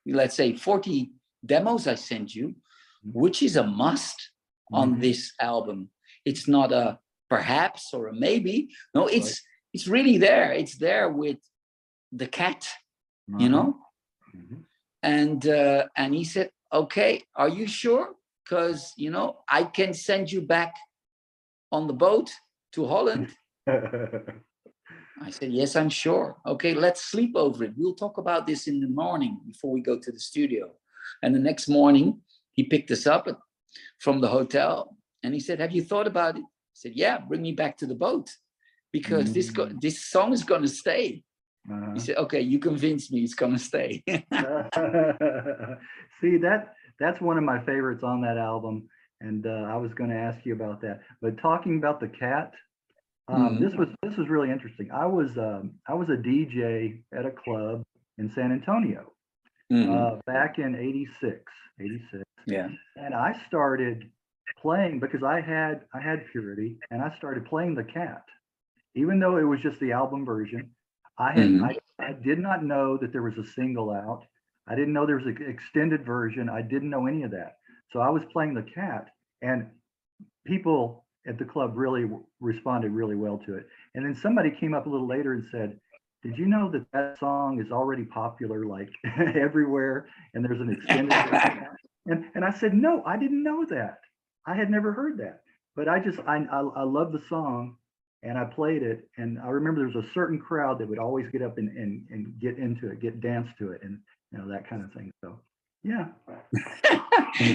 let's say, 40 demos I sent you, which is a must on this album. It's not a perhaps or a maybe. No, it's really there. It's there with the cat, you know. And he said, okay, are you sure? Because, you know, I can send you back on the boat to Holland. I said, yes, I'm sure. Okay, let's sleep over it. We'll talk about this in the morning before we go to the studio. And the next morning, he picked us up from the hotel and he said, have you thought about it? I said, yeah, bring me back to the boat because this song is going to stay. He said, okay, you convinced me it's going to stay. See, that's one of my favorites on that album. And I was going to ask you about that. But talking about the cat, this was really interesting. I was a DJ at a club in San Antonio back in 86. Yeah. And I started playing because I had Purity, and I started playing the cat, even though it was just the album version. I did not know that there was a single out. I didn't know there was an extended version. I didn't know any of that. So I was playing the cat, and people at the club really responded really well to it. And then somebody came up a little later and said, did you know that that song is already popular like everywhere and there's an extended version? And I said, no, I didn't know that. I had never heard that. But I love the song and I played it. And I remember there was a certain crowd that would always get up and get into it, dance to it, and you know, that kind of thing. So yeah.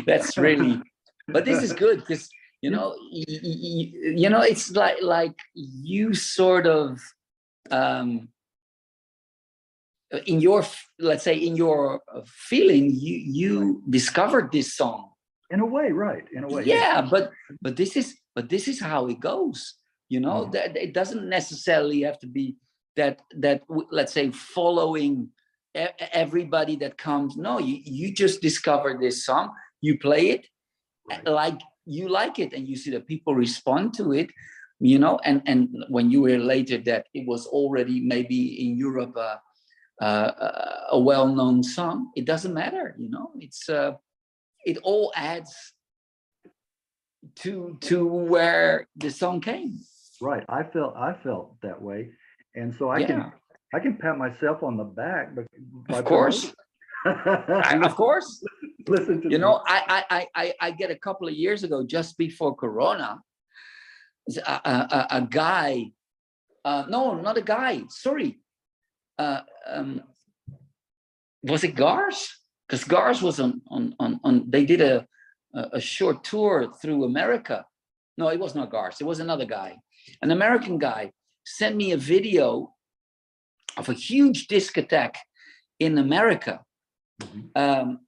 That's really, but this is good because you know, you know, it's like you sort of in your, let's say, in your feeling, you discovered this song. In a way, right? In a way. Yeah, but this is how it goes. You know, that it doesn't necessarily have to be that let's say following everybody that comes. No, you just discover this song, you play it like you like it, and you see that people respond to it. You know, and when you hear later that it was already maybe in Europe a well-known song, it doesn't matter. You know, it's it all adds to where the song came. Right. I felt that way. And so I can pat myself on the back, but of course. Of course. Listen to you know, I get a couple of years ago, just before Corona, a guy, no, not a guy, sorry. Was it Gars? Because Gars was on they did a short tour through America. No, it was not Gars, it was another guy. An American guy sent me a video of a huge discotheque in America, and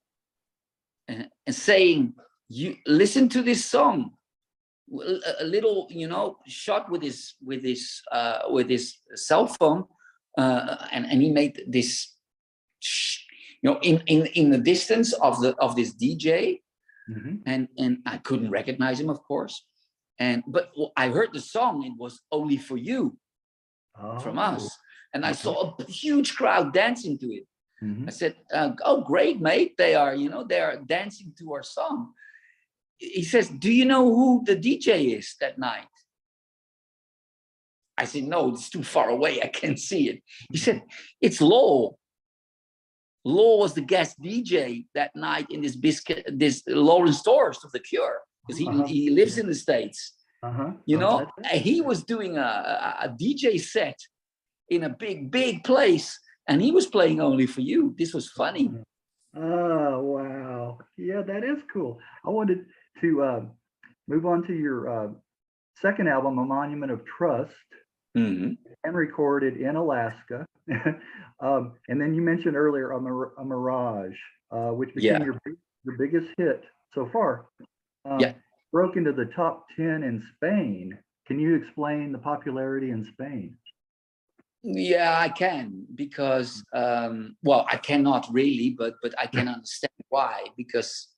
saying, you listen to this song, a little, you know, shot with his cell phone, and he made this, you know, in the distance of this DJ, and I couldn't recognize him, of course, but I heard the song. It was Only for You from us, and I saw a huge crowd dancing to it. I said, oh, great, mate. They are dancing to our song. He says, do you know who the DJ is that night? I said, no, it's too far away. I can't see it. He said, it's Lowell. Lowell was the guest DJ that night in this Lawrence Torres of The Cure, because he lives in the States. Uh-huh. You Oh, know, that's it. he was doing a DJ set in a big place, and he was playing only for you. This was funny. Oh, wow. Yeah, that is cool. I wanted to move on to your second album, A Monument of Trust, Mhm. and recorded in Alaska. And then you mentioned earlier a Mirage, which became Yeah, your biggest hit so far. yeah. Broke into the top 10 in Spain. Can you explain the popularity in Spain? Yeah, I can because well, I cannot really, but I can understand why. Because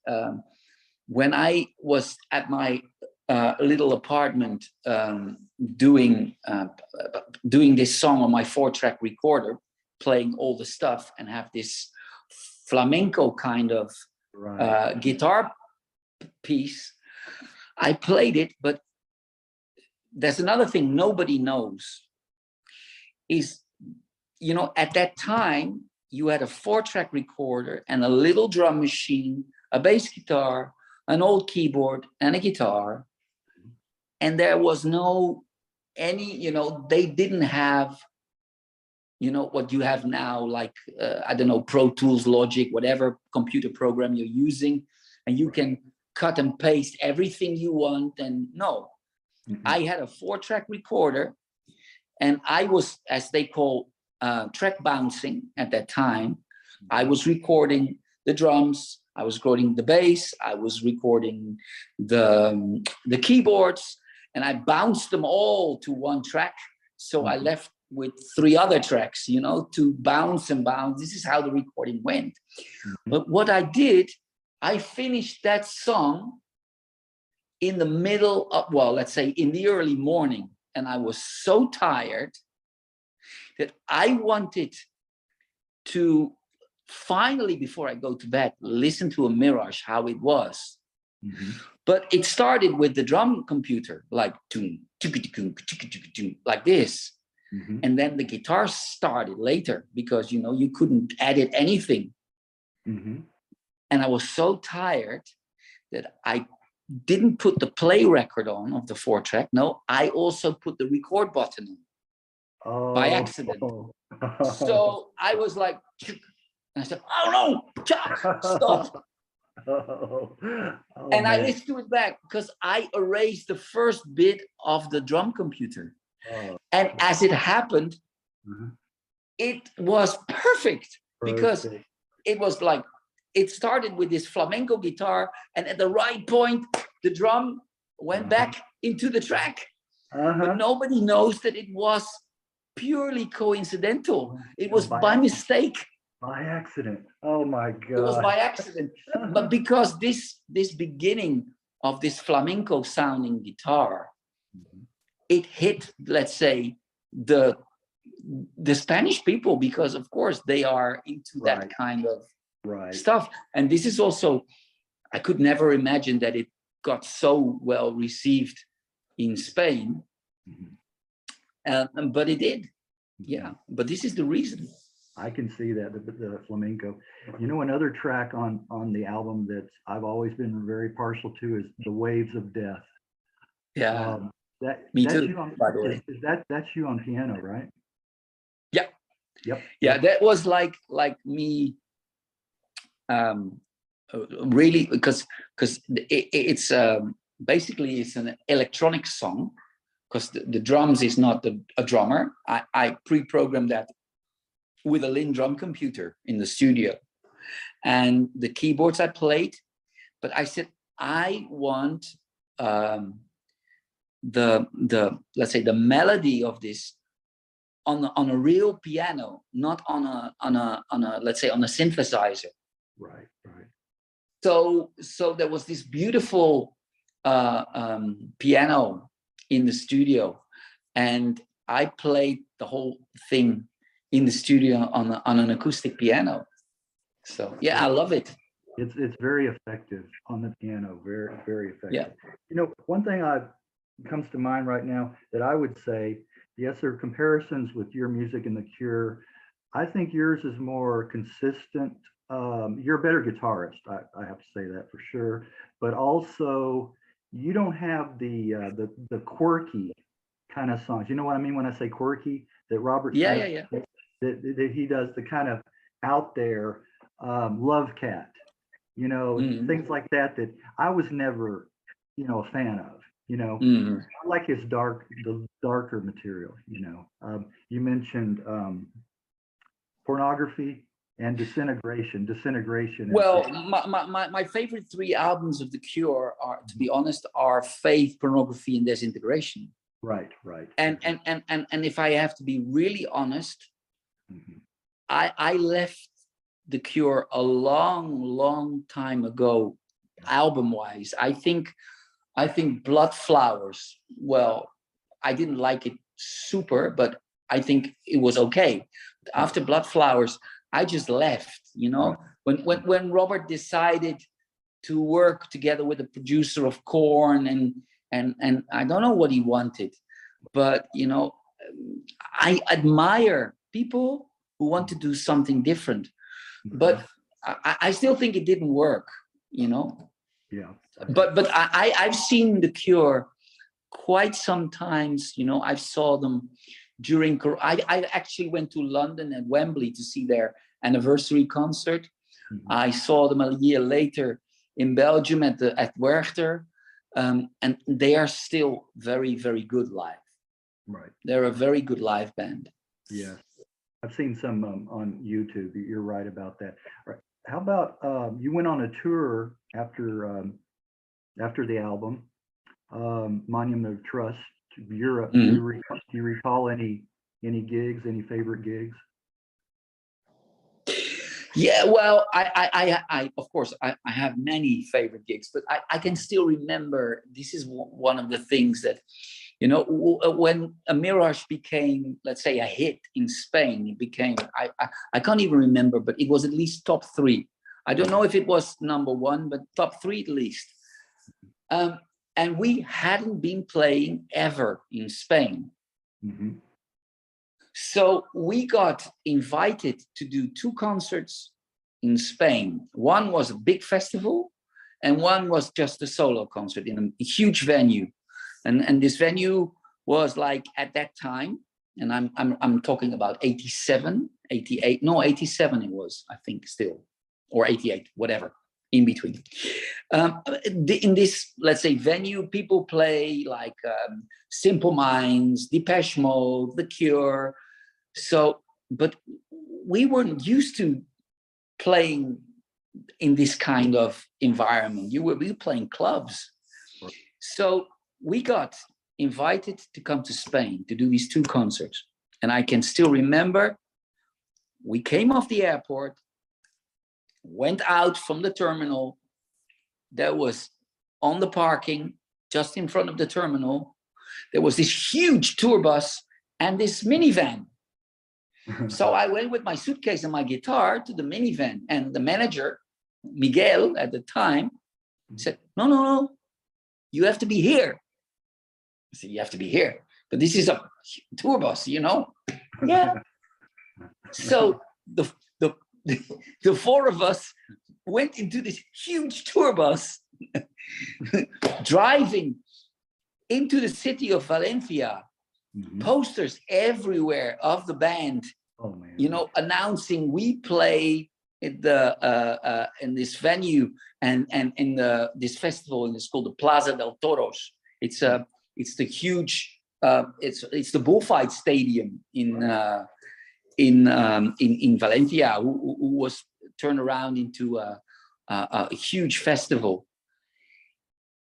when I was at my little apartment doing doing this song on my 4-track recorder, playing all the stuff, and have this flamenco kind of Right. guitar piece, I played it. But there's another thing nobody knows is, you know, at that time, you had a 4-track recorder and a little drum machine, a bass guitar, an old keyboard, and a guitar. And there was no any, you know, they didn't have, you know, what you have now, like, I don't know, Pro Tools, Logic, whatever computer program you're using, and you can cut and paste everything you want. And no, I had a 4-track recorder, and I was, as they call, track bouncing at that time. I was recording the drums, I was recording the bass, I was recording the keyboards, and I bounced them all to one track. So I left with 3 other tracks, you know, to bounce and bounce. This is how the recording went. But what I did, I finished that song in the middle of, well, let's say in the early morning. And I was so tired that I wanted to finally, before I go to bed, listen to a Mirage, how it was. But it started with the drum computer, like like this. And then the guitar started later because, you know, you couldn't edit anything. And I was so tired that I didn't put the play record on of the 4-track. No, I also put the record button on by accident. So I was like, and I said, oh no, stop. And I listened to it back because I erased the first bit of the drum computer. And as it happened, it was perfect because it was like, it started with this flamenco guitar, and at the right point, the drum went back into the track. But nobody knows that it was purely coincidental. It was by mistake. By accident. Oh my God. It was by accident. But because this beginning of this flamenco sounding guitar, it hit, let's say, the Spanish people, because of course they are into that kind of stuff. And this is also, I could never imagine that it got so well received in Spain. But it did. Yeah, but this is the reason. I can see that, the flamenco. You know, another track on the album that I've always been very partial to is The Waves of Death. Yeah, me that's too, you on, by the way. That's you on piano, right? Yeah. Yep. Yeah, that was like me really, because it's basically it's an electronic song, because the drums is not a drummer. I pre-programmed that with a Lin drum computer in the studio, and the keyboards I played. But I said I want the let's say the melody of this on a real piano, not on a let's say on a synthesizer. Right. So there was this beautiful piano in the studio, and I played the whole thing in the studio on an acoustic piano. So yeah, I love it. It's very effective on the piano, very, very effective. Yeah. You know, one thing comes to mind right now that I would say, yes, there are comparisons with your music and The Cure. I think yours is more consistent. You're a better guitarist. I have to say that for sure. But also, you don't have the quirky kind of songs. You know what I mean when I say quirky? That Robert Yeah, Smith, yeah, yeah. that he does the kind of out there love cat, Mhm. things like that that I was never, a fan of. Mhm. I like the darker material. You mentioned pornography and disintegration. Disintegration is Well, just my favorite three albums of The Cure are, to be honest, are Faith, Pornography, and Disintegration. right, right. And if I have to be really honest, Mhm. I left The Cure a long time ago, album wise. I think Blood Flowers, well, I didn't like it super, but I think it was okay. After Blood Flowers, I just left, Right. when Robert decided to work together with the producer of Korn, and I don't know what he wanted, but I admire people who want to do something different, but I still think it didn't work, you know. Yeah. But I've seen The Cure quite sometimes. I saw them during. I actually went to London and Wembley to see their anniversary concert. Mhm. I saw them a year later in Belgium at Werchter, and they are still very, very good live. Right. They're a very good live band. Yes. I've seen some on YouTube. You're right about that. All right. How about you went on a tour after the album, Monument of Trust, to Europe. Mhm. Do you recall any gigs, any favorite gigs? Yeah, well, I of course, I have many favorite gigs, but I can still remember. This is one of the things that, when a Mirage became, let's say, a hit in Spain. It became, I can't even remember, but it was at least top three. I don't know if it was number one, but top three at least. And we hadn't been playing ever in Spain. Mhm. So we got invited to do two concerts in Spain. One was a big festival, and one was just a solo concert in a huge venue. And this venue was like, at that time, and I'm talking about 87, 88, no, 87 it was, I think, still, or 88, whatever, in between. In this, let's say, venue, people play like Simple Minds, Depeche Mode, The Cure. So, but we weren't used to playing in this kind of environment. We were playing clubs. So we got invited to come to Spain to do these two concerts. And I can still remember, we came off the airport, went out from the terminal. There was, on the parking, just in front of the terminal, there was this huge tour bus and this minivan. So I went with my suitcase and my guitar to the minivan, and the manager, Miguel, at the time, said, no, you have to be here. I said, you have to be here, but this is a tour bus, Yeah. So the the four of us went into this huge tour bus, driving into the city of Valencia, posters everywhere of the band, Oh man. announcing we play at in this venue and in this festival, and it's called the Plaza del Toros. It's the huge it's the bullfight stadium in Valencia, who was turned around into a huge festival.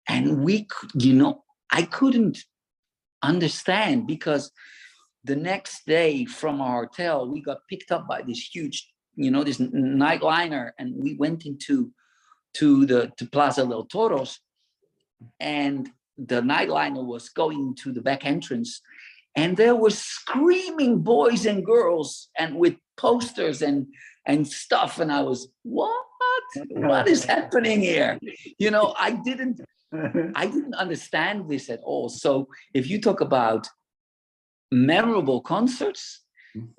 And I couldn't understand, because the next day from our hotel, we got picked up by this huge, this nightliner, and we went into to Plaza del Toros, and the nightliner was going to the back entrance, and there were screaming boys and girls, and with posters and stuff, and I was, what is happening here? I didn't understand this at all. So if you talk about memorable concerts,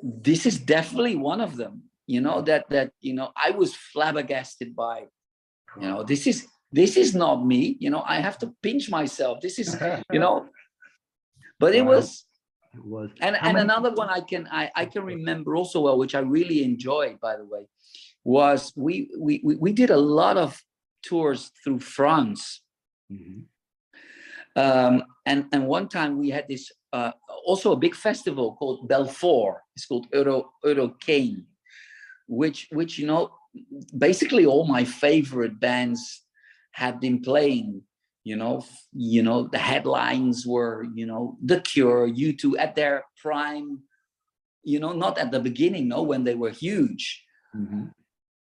this is definitely one of them. That I was flabbergasted by. This is this is not me, you know, I have to pinch myself. This is, you know, but it Wow. was, It was. and another one I can remember also well, which I really enjoyed, by the way, was we did a lot of tours through France. Mhm. And one time we had this also a big festival called Belfort. It's called Eurocane, which you know, basically all my favorite bands had been playing. You know, the headlines were, you know, The Cure, U2 at their prime. You know, not at the beginning, no, when they were huge. Mhm.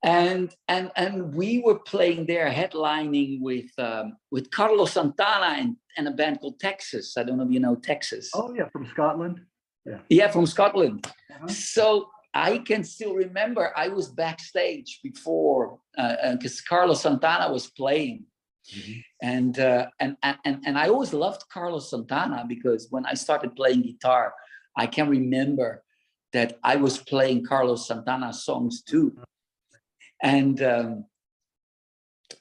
And we were playing there, headlining with Carlos Santana and a band called Texas. I don't know if you know Texas. Oh yeah, from Scotland. Yeah. Yeah, from Scotland. Uh-huh. So I can still remember I was backstage before because Carlos Santana was playing. Mhm. And I always loved Carlos Santana because when I started playing guitar, I can remember that I was playing Carlos Santana songs too. And,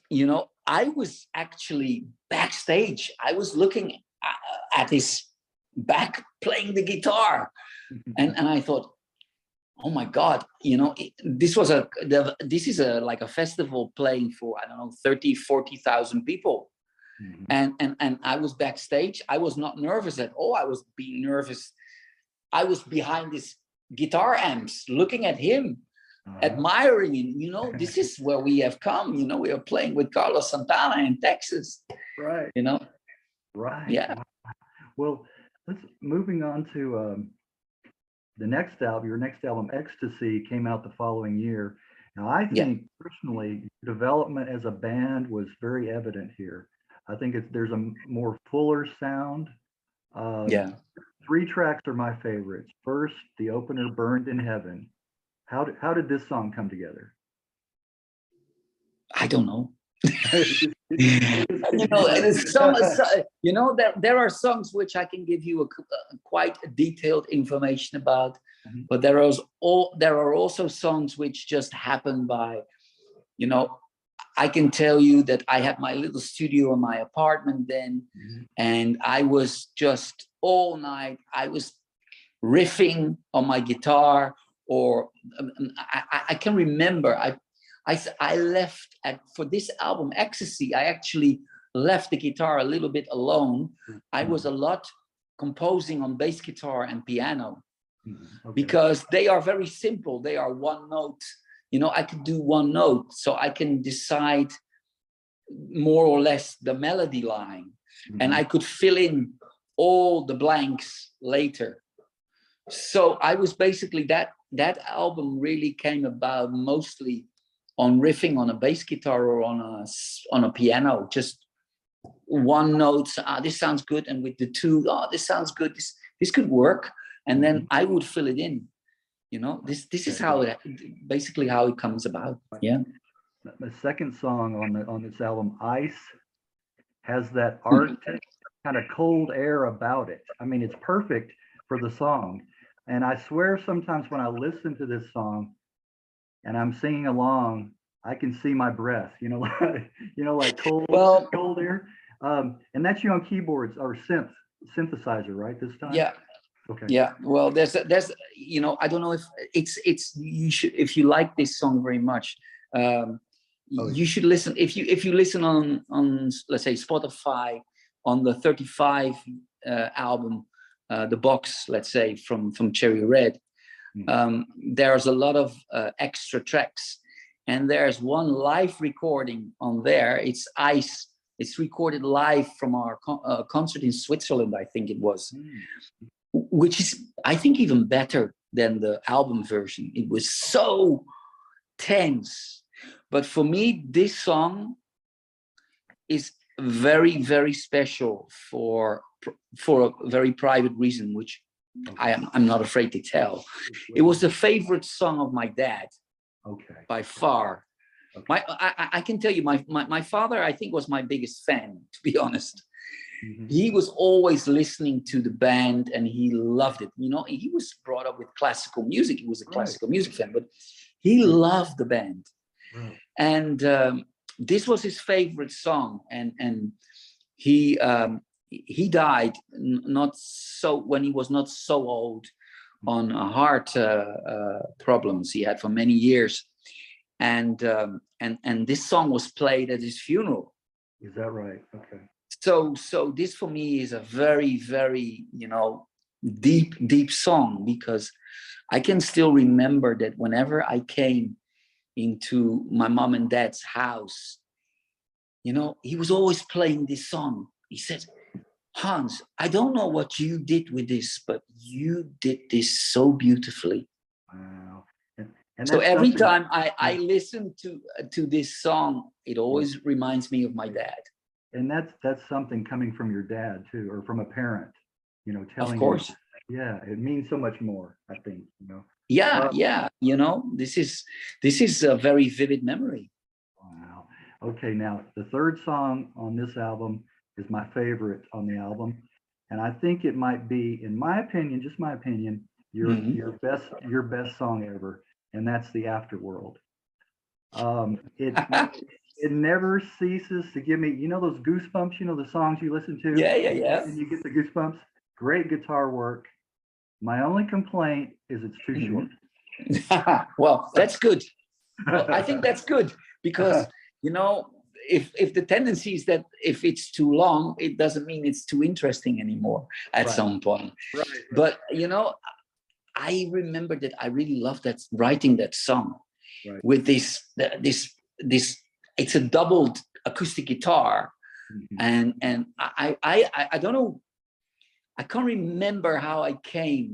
you know, I was actually backstage. I was looking at his back playing the guitar. And I thought, oh my God, you know, this is like a festival playing for, I don't know, 30, 40,000 people. Mm-hmm. And I was backstage. I was not nervous at all. I was being nervous. I was behind his guitar amps, looking at him, admiring him. You know, this is where we have come. You know, we are playing with Carlos Santana in Texas. Right. You know. Right. Yeah. Well, moving on to the next album. Your next album, Ecstasy, came out the following year. Now, I think personally, development as a band was very evident here. I think there's a more fuller sound. Yeah. 3 tracks are my favorites. First, the opener, "Burned in Heaven." How did this song come together? I don't know. You know, you know, there are songs which I can give you quite detailed information about, but there are also songs which just happen by, you know, I can tell you that I had my little studio in my apartment then, and I was just all night, I was riffing on my guitar, or I can remember I left for this album Ecstasy. I actually left the guitar a little bit alone. I was a lot composing on bass guitar and piano because they are very simple. They are one note. You know, I could do one note, so I can decide more or less the melody line, and I could fill in all the blanks later. So I was basically that album really came about mostly on riffing on a bass guitar or on a piano, just one note. This sounds good, and with the two, this sounds good. This could work, and then I would fill it in. You know, this is how basically how it comes about. Yeah. The second song on this album, "Ice," has that Arctic kind of cold air about it. I mean, it's perfect for the song. And I swear sometimes when I listen to this song and I'm singing along, I can see my breath, you know, like cold air. And that's you on keyboards or synthesizer, right? This time? Yeah. Okay. Yeah. Well, there's, you know, I don't know if you should, if you like this song very much, you should listen. If you listen on let's say Spotify, on the 35 album, the box, let's say from Cherry Red, there's a lot of extra tracks, and there's one live recording on there. It's Ice. It's recorded live from our concert in Switzerland, I think it was, which is, I think, even better than the album version. It was so tense. But for me, this song is very, very special for a very private reason, which I'm not afraid to tell. It was the favorite song of my dad, by far. I can tell you, my father, I think, was my biggest fan, to be honest. He was always listening to the band and he loved it. You know, he was brought up with classical music. He was a classical music fan, but he loved the band. And this was his favorite song, and he died not so when he was not so old, on heart problems he had for many years, and this song was played at his funeral. Is that right? Okay. So this for me is a very, very, deep song, because I can still remember that whenever I came into my mom and dad's house, he was always playing this song. He said, "Hans, I don't know what you did with this, but you did this so beautifully." Wow. And So that's every something, time I listen to this song, it always reminds me of my dad. and that's something coming from your dad too, or from a parent, Of telling you, course. yeah, it means so much more, I think. Yeah, Uh, yeah. This is a very vivid memory. wow. Okay, now the third song on this album is my favorite on the album, and I think it might be, in my opinion, just my opinion, your Mhm. your best song ever, and that's the Afterworld. It never ceases to give me, those goosebumps, the songs you listen to Yeah, yeah, and you get the goosebumps. Great guitar work. My only complaint is it's too short. yeah. Well, that's good. Well, I think that's good, because if the tendency is that if it's too long, it doesn't mean it's too interesting anymore at Right. some point. Right. But I remember that I really loved that, writing that song Right. with this. It's a doubled acoustic guitar, Mhm. and I don't know. I can't remember how I came,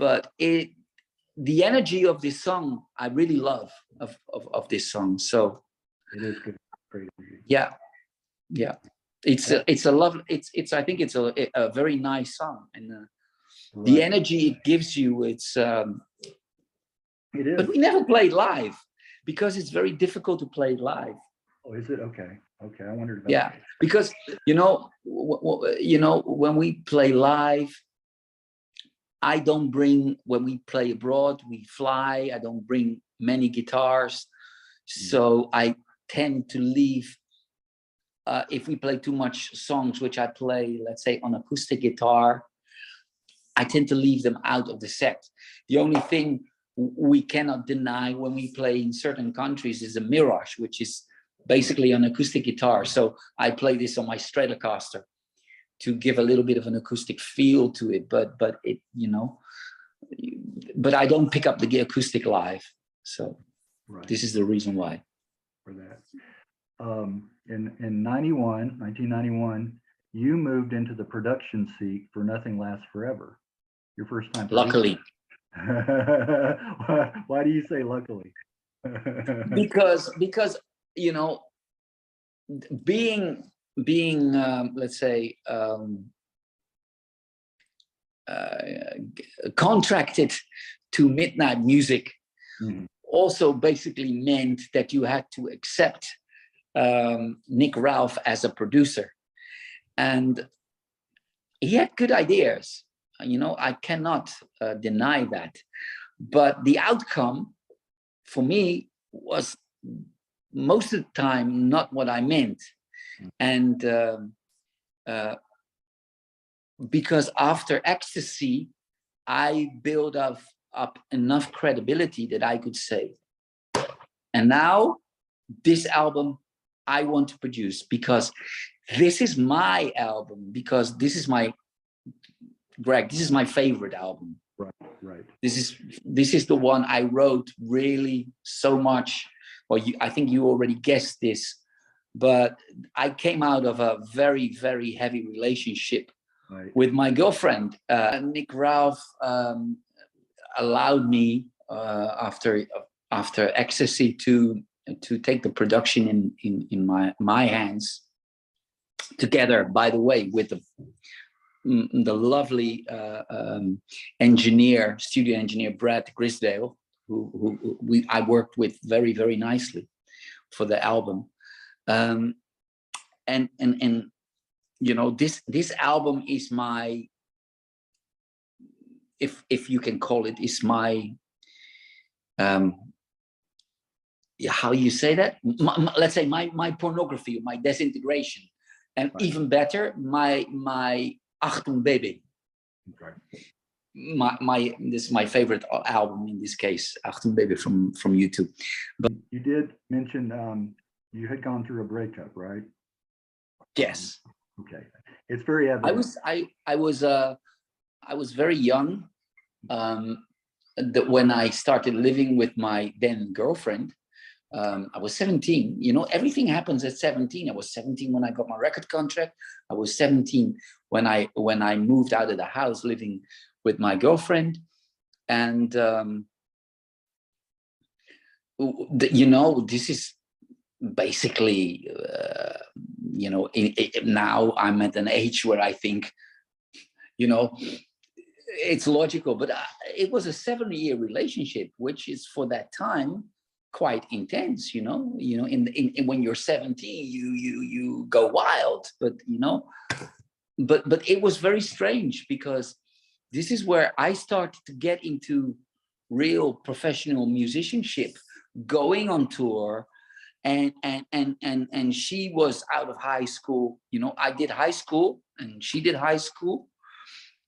but the energy of this song I really love of this song. So It is good. Great. yeah, it's a love. It's I think it's a very nice song, and the Right. energy it gives you. It is. But we never played live, because it's very difficult to play live. Oh, is it? Okay. Okay. I wondered about Yeah, because when we play live, I don't bring, when we play abroad, we fly. I don't bring many guitars, so I tend to leave. If we play too much songs, which I play, let's say, on acoustic guitar, I tend to leave them out of the set. The only thing we cannot deny when we play in certain countries is a Mirage, which is basically an acoustic guitar. So I play this on my Stratocaster to give a little bit of an acoustic feel to it, but I don't pick up the acoustic live. So right. this is the reason why. For that. In 1991, you moved into the production seat for Nothing Lasts Forever. Your first time producing. Luckily, Why do you say luckily? because being let's say contracted to Midnight Music also basically meant that you had to accept Nick Ralph as a producer, and he had good ideas. I cannot deny that, but the outcome for me was most of the time not what I meant, and because after Ecstasy, I built up enough credibility that I could say, and now this album I want to produce, because this is my album, because this is my favorite album. Right. This is the one I wrote really so much. Well, I think you already guessed this, but I came out of a very, very heavy relationship with my girlfriend. Nick Ralph allowed me after Ecstasy to take the production in my hands, together, by the way, with the lovely studio engineer Brad Grisdale, who I worked with very, very nicely for the album. And this album is my, if you can call it, is my how you say that? Let's say my pornography, my disintegration, and Right. even better, my Achtung Baby. Okay. This is my favorite album in this case, Achtung Baby from YouTube. But you did mention you had gone through a breakup, right? Yes. Okay. It's very evident. I was very young when I started living with my then girlfriend. I was 17. You know, everything happens at 17. I was 17 when I got my record contract. I was 17 when I moved out of the house living with my girlfriend. And you know, this is basically you know, now I'm at an age where I think, you know, it's logical, but it was a 7-year relationship, which is for that time quite intense. You know, in when you're 17, you go wild, but you know, but it was very strange because this is where I started to get into real professional musicianship, going on tour. And she was out of high school. You know, I did high school and she did high school,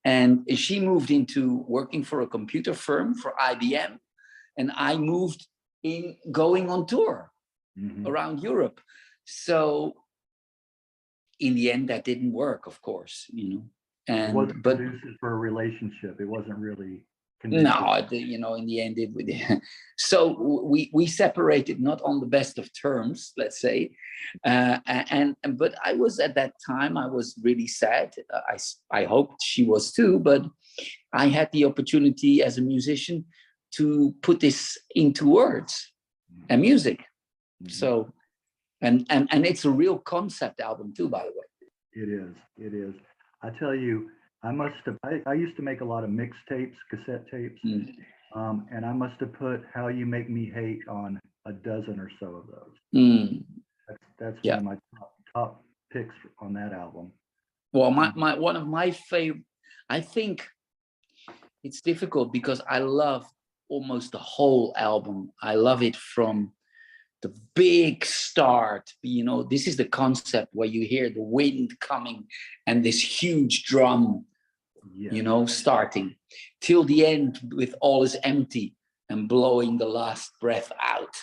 and she moved into working for a computer firm for IBM, and I moved in going on tour around Europe. So in the end, that didn't work, of course, you know. And it wasn't conducive for a relationship. It wasn't really conducive. No, you know, in the end, so we separated not on the best of terms, let's say, but I was at that time, I was really sad. I hoped she was too, but I had the opportunity as a musician to put this into words and music. So, and it's a real concept album too, by the way. It is. It is. I tell you, I used to make a lot of mixtapes, cassette tapes, and I must have put How You Make Me Hate on a dozen or so of those. That's one of my top picks on that album. Well, one of my favorite, I think it's difficult because I love almost the whole album. I love it from the big start. You know, this is the concept where you hear the wind coming and this huge drum, you know, starting till the end with All Is Empty and blowing the last breath out,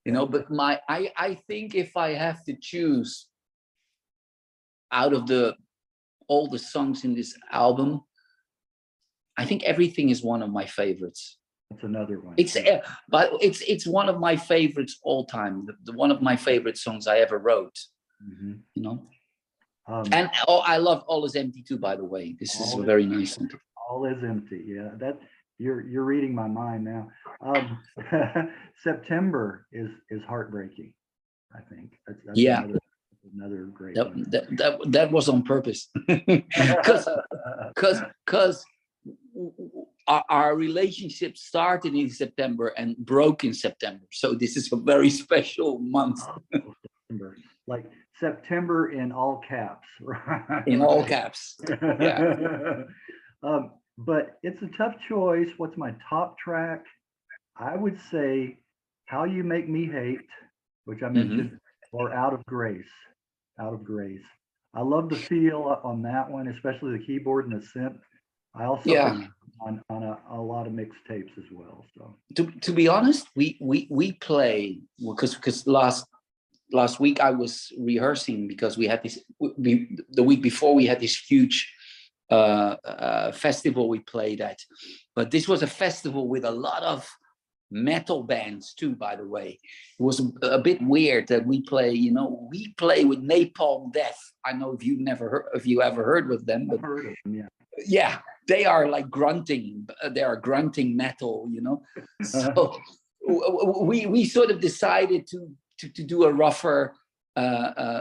you know. But I think if I have to choose out of all the songs in this album, I think Everything is one of my favorites. That's another one. But it's one of my favorites all time. One of my favorite songs I ever wrote. You know, and I love All Is Empty too. By the way, this is a very nice song. All Is Empty. Yeah, that you're reading my mind now. September is heartbreaking. I think that's another great one. That was on purpose, because our relationship started in September and broke in September. So this is a very special month. September. Like September in all caps, right? In all caps. Yeah. But it's a tough choice. What's my top track? I would say How You Make Me Hate, which I mentioned, or Out of Grace. Out of Grace. I love the feel on that one, especially the keyboard and the synth. I also on a lot of mixtapes as well. So to be honest, we play because last week I was rehearsing because we had this the week before we had this huge festival we played at, but this was a festival with a lot of metal bands too, by the way. It was a bit weird that we play, you know, we play with Napalm Death. I know if you ever heard of them, but I've heard of them, yeah, they are like grunting. They are grunting metal, you know. So we sort of decided to do a rougher.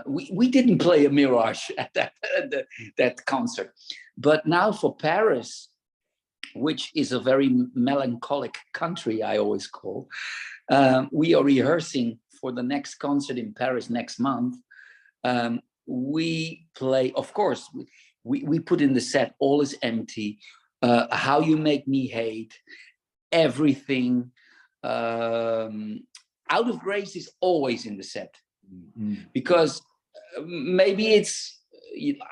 We didn't play a Mirage at that concert, but now for Paris, which is a very melancholic country, I always call, we are rehearsing for the next concert in Paris next month. We play, of course. We put in the set All Is Empty, How You Make Me Hate, Everything, Out of Grace is always in the set Mhm. because maybe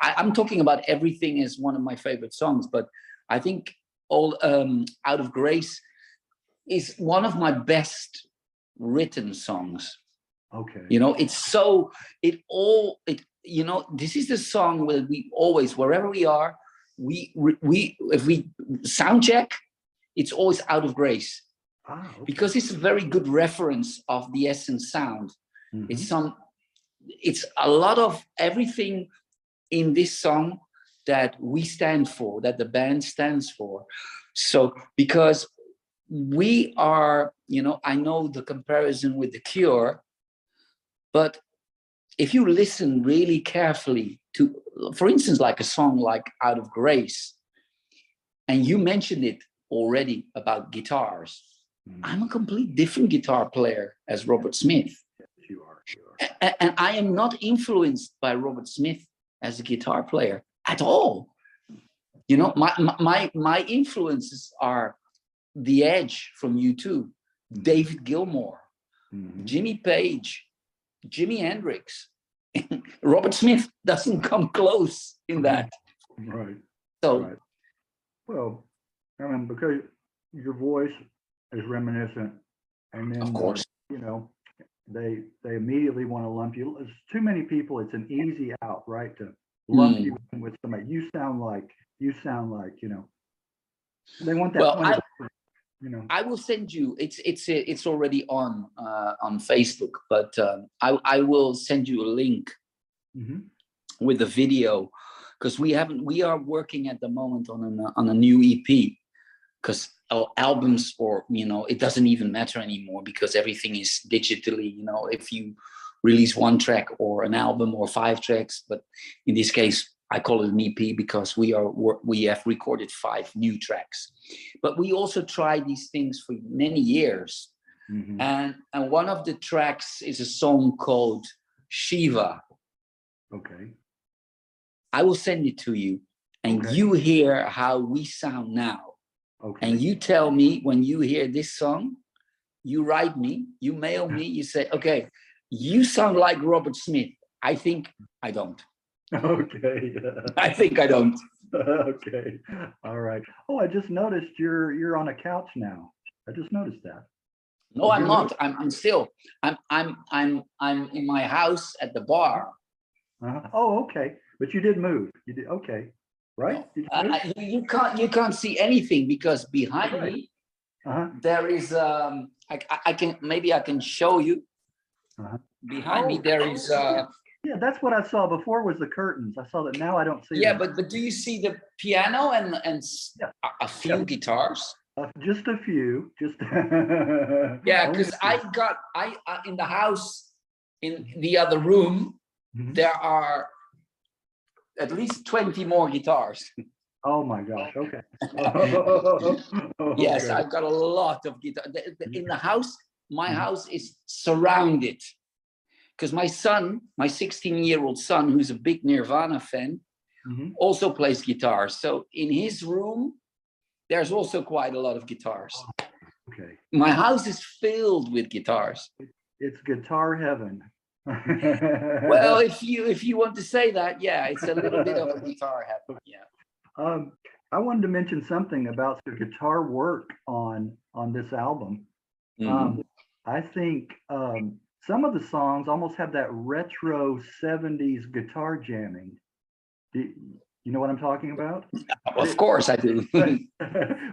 I'm talking about Everything as one of my favorite songs, but I think Out of Grace is one of my best written songs. Okay. You know, it's so, you know, this is the song where we always, wherever we are, if we sound check, it's always Out of Grace. Ah, okay. Because it's a very good reference of the Essence sound. Mhm. It's a lot of everything in this song that we stand for, that the band stands for. So because we are, you know, I know the comparison with The Cure, but if you listen really carefully to, for instance, like a song like Out of Grace, and you mentioned it already about guitars, I'm a complete different guitar player as Robert Smith. Yes, you are. You are. And I am not influenced by Robert Smith as a guitar player at all. You know, my influences are The Edge from U2, David Gilmour, Jimmy Page, Jimi Hendrix. Robert Smith doesn't come close in that. Right. So, right. Well, I mean, because your voice is reminiscent, and then of course, you know, they immediately want to lump you. There's too many people. It's an easy out, right? To lump you in with somebody. You sound like, you know. They want that well, point. You know. I will send you. It's already on Facebook, but I will send you a link with the video because we are working at the moment on a new EP because our albums, or you know, it doesn't even matter anymore because everything is digitally. You know, if you release one track or an album or 5 tracks, but in this case I call it an EP because we have recorded 5 new tracks. But we also tried these things for many years. And one of the tracks is a song called Shiva. Okay. I will send it to you, and you hear how we sound now. Okay. And you tell me when you hear this song, you write me, you mail me, you say, okay, you sound like Robert Smith. I think I don't. Okay. I think I don't. Okay. All right. Oh, I just noticed you're on a couch now. I just noticed that. No, I'm not. I'm still. I'm in my house at the bar. Oh, okay. But you did move. You did. Okay. Right? You can't see anything because behind me there is I can show you. Behind me there is yeah, that's what I saw before was the curtains. I saw that. Now I don't see them. but do you see the piano and a few guitars? Just a few. Just yeah, because I in the house in the other room there are at least 20 more guitars. Oh my gosh. Okay. Yes, I've got a lot of guitars. In the house, my house is surrounded. Because my son, my 16-year-old son, who's a big Nirvana fan, also plays guitar. So in his room, there's also quite a lot of guitars. Okay. My house is filled with guitars. It's guitar heaven. Well, if you want to say that, yeah, it's a little bit of a guitar heaven. Yeah. I wanted to mention something about the guitar work on this album. I think some of the songs almost have that retro 70s guitar jamming. You know what I'm talking about? Of course I do.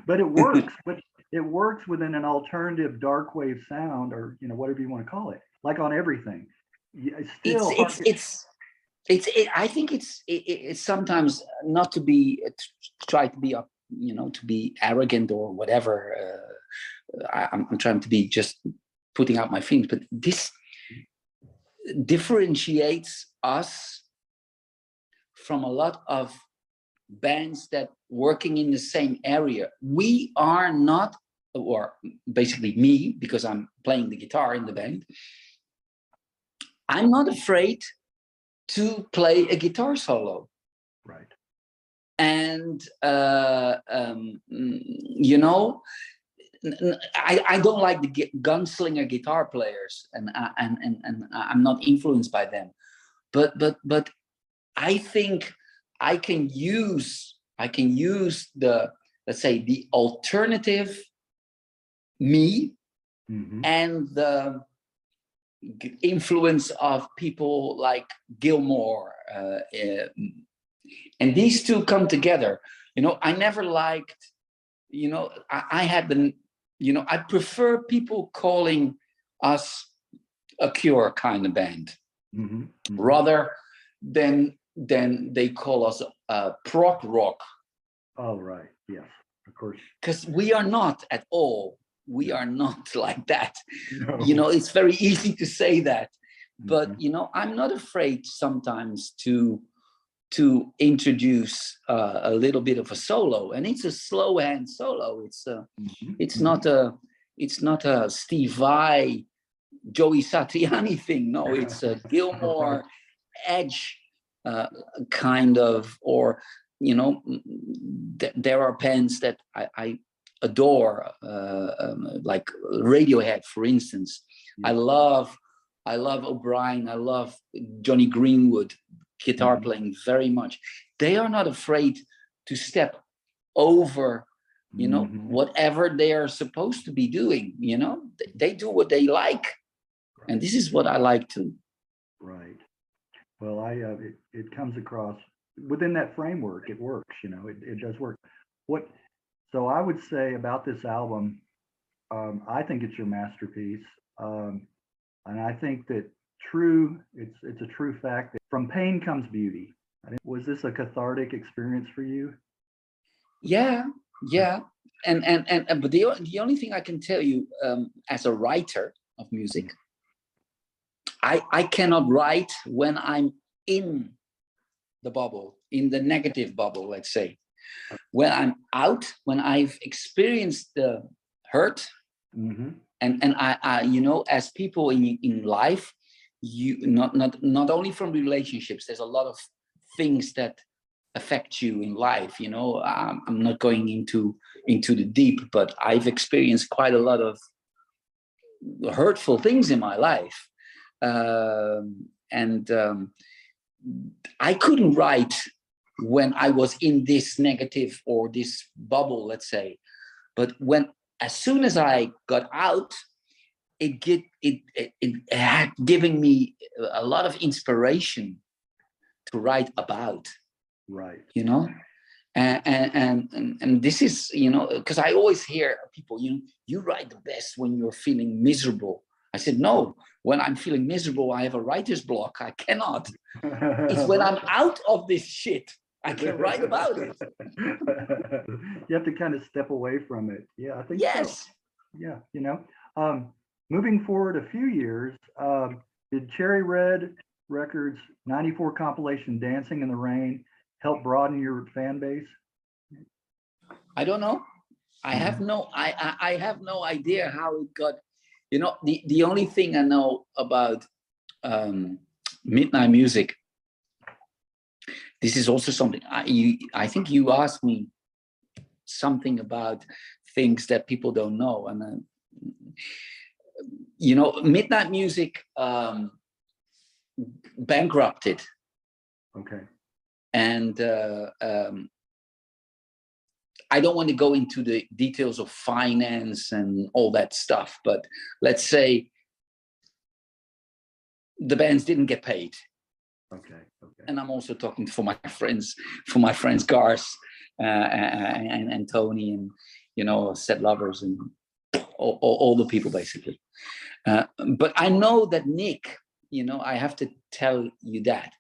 But it works. But it works within an alternative dark wave sound, or you know, whatever you want to call it, like on Everything. It's still I think it's sometimes not to be try to be to be arrogant or whatever. I'm trying to be just putting out my feelings, but this differentiates us from a lot of bands that working in the same area. We are not, or basically me, because I'm playing the guitar in the band, I'm not afraid to play a guitar solo. Right. And, you know, I don't like the gunslinger guitar players, and I'm not influenced by them. But I think I can use the, let's say, the alternative me and the influence of people like Gilmore, and these two come together. I never liked, I had been, I prefer people calling us a Cure kind of band rather than they call us prog rock. Oh, right. Yes, of course. Because we are not at all. We are not like that. No. It's very easy to say that, but I'm not afraid sometimes to introduce a little bit of a solo, and it's a slow hand solo. It's not a Steve Vai, Joey Satriani thing. No, it's a Gilmore Edge kind of, or there are bands that I adore, like Radiohead, for instance. I love O'Brien. I love Johnny Greenwood guitar playing very much. They are not afraid to step over, whatever they are supposed to be doing. They do what they like, and this is what I like too. Right. Well, it comes across within that framework. It works. It does work. So I would say about this album, I think it's your masterpiece, and I think that it's a true fact that from pain comes beauty. Was this a cathartic experience for you? Yeah. And but the only thing I can tell you, as a writer of music, I cannot write when I'm in the bubble, in the negative bubble, let's say. When I'm out, when I've experienced the hurt, and I as people in life, not only from relationships, there's a lot of things that affect you in life. I'm not going into the deep, but I've experienced quite a lot of hurtful things in my life, and I couldn't write when I was in this negative or this bubble, let's say. But as soon as I got out, it had given me a lot of inspiration to write about. Right. And this is, because I always hear people, you write the best when you're feeling miserable. I said, no, when I'm feeling miserable, I have a writer's block. I cannot. It's when I'm out of this shit, I can write about it. You have to kind of step away from it. Yeah, I think yes. So. Yeah, moving forward a few years, did Cherry Red Records' 94 compilation Dancing in the Rain help broaden your fan base? I don't know. I have no idea how it got. The only thing I know about Midnight Music, this is also something I think you asked me something about things that people don't know, and Midnight Music bankrupted. Okay. And I don't want to go into the details of finance and all that stuff, but let's say the bands didn't get paid. Okay. And I'm also talking for my friends Garth and Tony, and Set Lovers, and all the people basically. But I know that Nick, I have to tell you that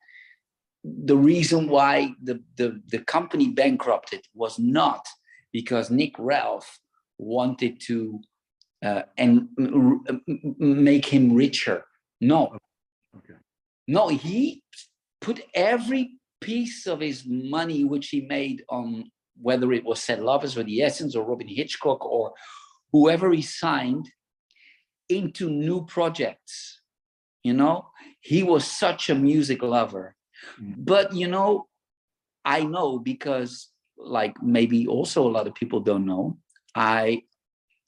the reason why the company bankrupted was not because Nick Ralph wanted to make him richer. No. Okay. No, he put every piece of his money which he made on, whether it was Set Lovers or The Essence or Robin Hitchcock or whoever he signed, into new projects. He was such a music lover. But I know, because like maybe also a lot of people don't know, I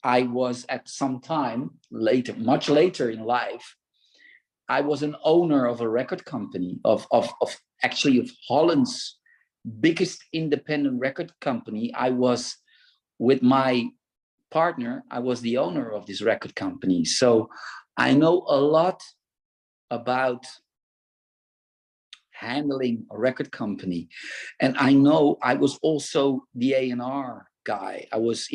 I was at some time later, much later in life, I was an owner of a record company of actually of Holland's biggest independent record company. I was with my partner, I was the owner of this record company. So I know a lot about handling a record company. And I know I was also the A&R guy. I was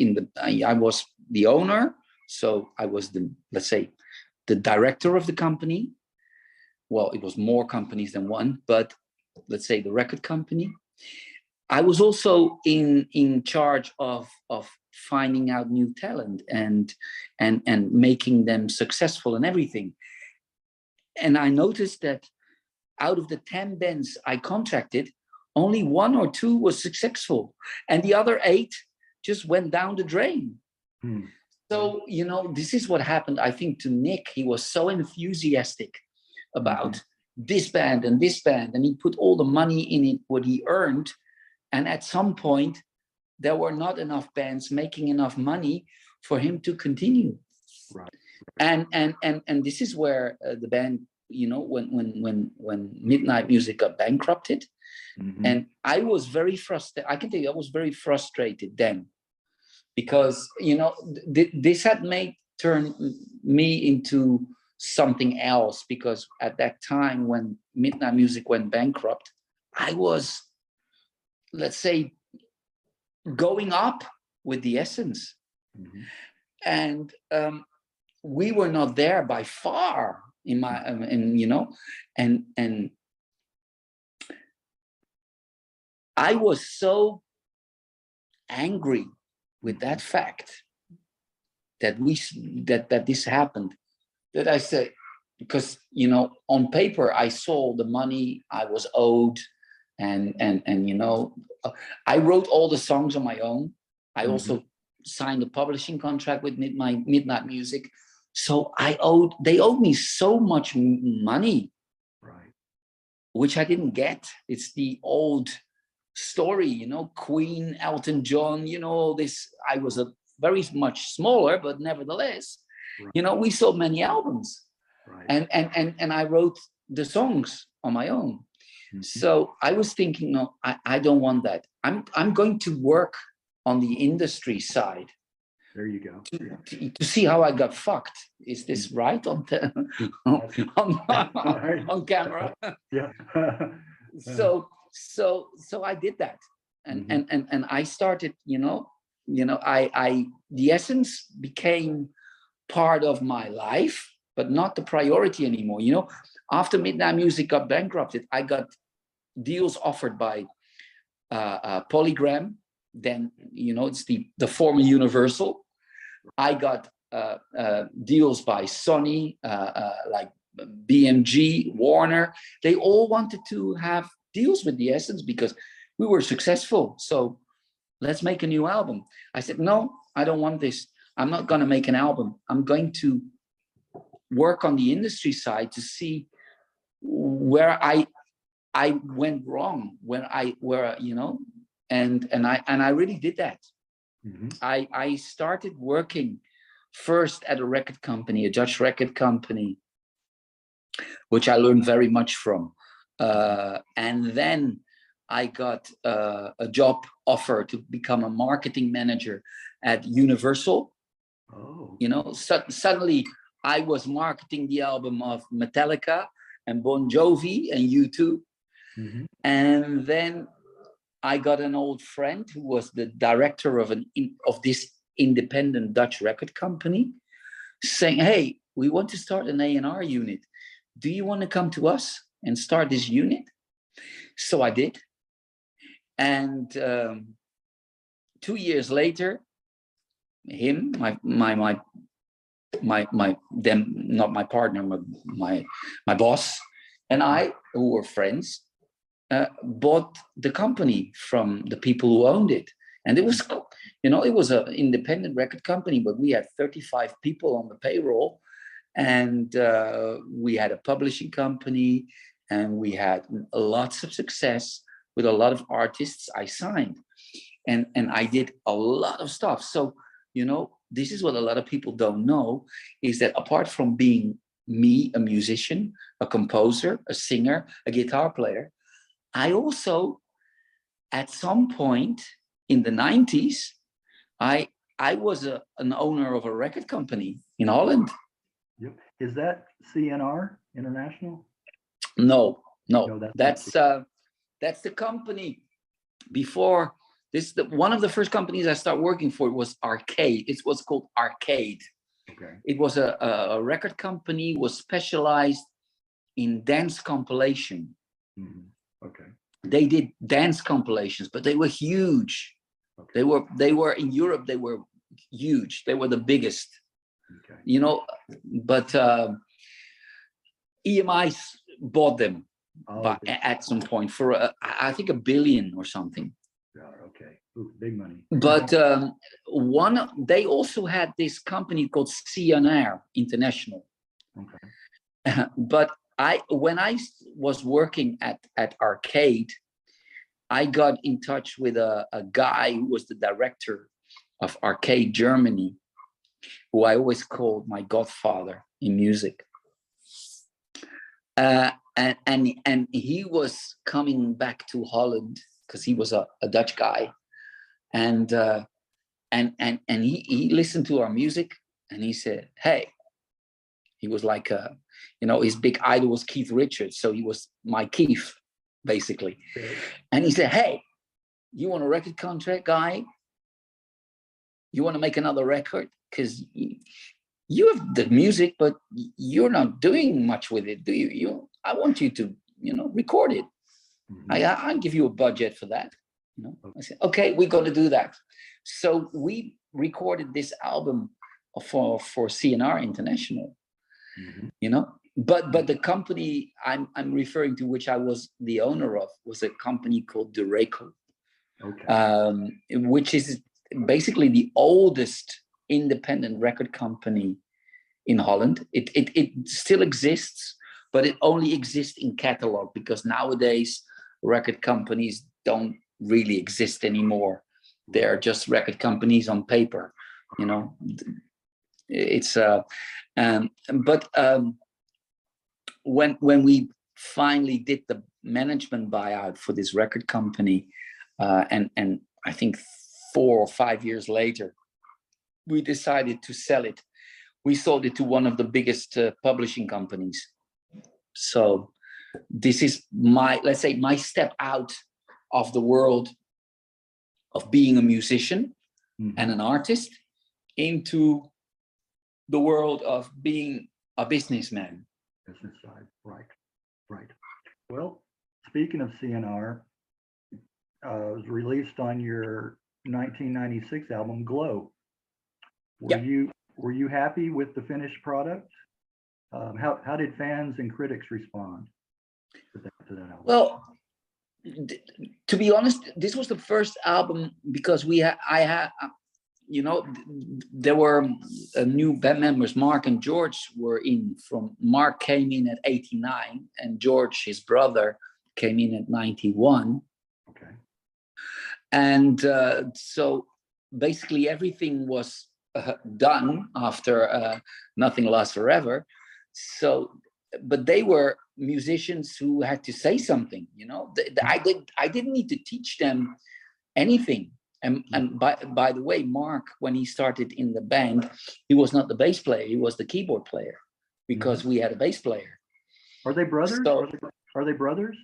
the owner. So I was let's say, the director of the company. Well, it was more companies than one, but let's say the record company. I was also in charge of finding out new talent and making them successful and everything. And I noticed that out of the 10 bands I contracted, only 1 or 2 was successful, and the other 8 just went down the drain. So, this is what happened, I think, to Nick. He was so enthusiastic about this band, and he put all the money in it, what he earned. And at some point, there were not enough bands making enough money for him to continue. Right. And this is where the band, when Midnight Music got bankrupted, and I was very frustrated. I can tell you, I was very frustrated then, because this had turned me into something else. Because at that time, when Midnight Music went bankrupt, I was, let's say, going up with the Essence, and we were not there by far in my and I was so angry with that fact that this happened, that I said, because on paper I saw the money I was owed, and I wrote all the songs on my own. I also signed a publishing contract with Midnight Music, so they owed me so much money, right, which I didn't get. It's the old story, Queen, Elton John, all this. I was a very much smaller, but nevertheless, right. We sold many albums, Right. and I wrote the songs on my own. So I was thinking, no, I don't want that. I'm going to work on the industry side. There you go. To see how I got fucked. Is this right on camera? Yeah. So I did that, and I started. The Essence became part of my life, but not the priority anymore. After Midnight Music got bankrupted, I got deals offered by Polygram. Then it's the former Universal. I got deals by Sony, like BMG, Warner. They all wanted to have deals with the Essence because we were successful. So let's make a new album. I said, no, I don't want this. I'm not going to make an album. I'm going to work on the industry side to see where I went wrong, and I really did that. I started working first at a record company, a Dutch record company, which I learned very much from. And then I got a job offer to become a marketing manager at Universal. Oh. Suddenly I was marketing the album of Metallica and Bon Jovi and U2. And then I got an old friend who was the director of this independent Dutch record company, saying, hey, we want to start an A&R unit. Do you want to come to us and start this unit? So I did. And 2 years later, him, my them, not my partner, my boss, and I, who were friends, bought the company from the people who owned it. And it was, it was an independent record company, but we had 35 people on the payroll, and we had a publishing company, and we had lots of success with a lot of artists I signed, and I did a lot of stuff. So, this is what a lot of people don't know, is that apart from being me, a musician, a composer, a singer, a guitar player, I also, at some point in the 90s, I was an owner of a record company in Holland. Yep. Is that CNR International? No, No, that's the company before this. One of the first companies I started working for was Arcade. It was called Arcade. Okay. It was a record company, was specialized in dance compilation. Okay. They did dance compilations, but they were huge. Okay. They were in Europe. They were huge. They were the biggest. Okay. You know, but EMI bought them at some point for I think $1 billion or something. Yeah. Okay. Ooh, big money. But they also had this company called Diener International. Okay. But when I was working at Arcade, I got in touch with a guy who was the director of Arcade Germany, who I always called my godfather in music. And he was coming back to Holland because he was a Dutch guy, and he listened to our music, and he said, "Hey," he was like, his big idol was Keith Richards, so he was my Keith, basically. And he said, "Hey, you want a record contract, guy? You want to make another record? Because you have the music, but you're not doing much with it, do you? I want you to, record it. I'll give you a budget for that." I said, "Okay, we're going to do that." So we recorded this album for CNR International. But the company I'm referring to, which I was the owner of, was a company called Dureco, which is basically the oldest independent record company in Holland. It still exists, but it only exists in catalog, because nowadays record companies don't really exist anymore. They're just record companies on paper. It's when we finally did the management buyout for this record company, and I think 4 or 5 years later, we decided to sell it. We sold it to one of the biggest publishing companies. So this is let's say my step out of the world of being a musician and an artist into the world of being a businessman. Business side, right. Well, speaking of CNR, it was released on your 1996 album Glow. Were you happy with the finished product? How did fans and critics respond to that album? Well, to be honest, this was the first album because there were new band members. Mark and George were in. Mark came in at 89, and George, his brother, came in at 91. Okay. And so basically everything was done after Nothing Lasts Forever. So, but they were musicians who had to say something. I didn't need to teach them anything. And by the way, Mark, when he started in the band, he was not the bass player; he was the keyboard player, because we had a bass player. Are they brothers? So, are they brothers?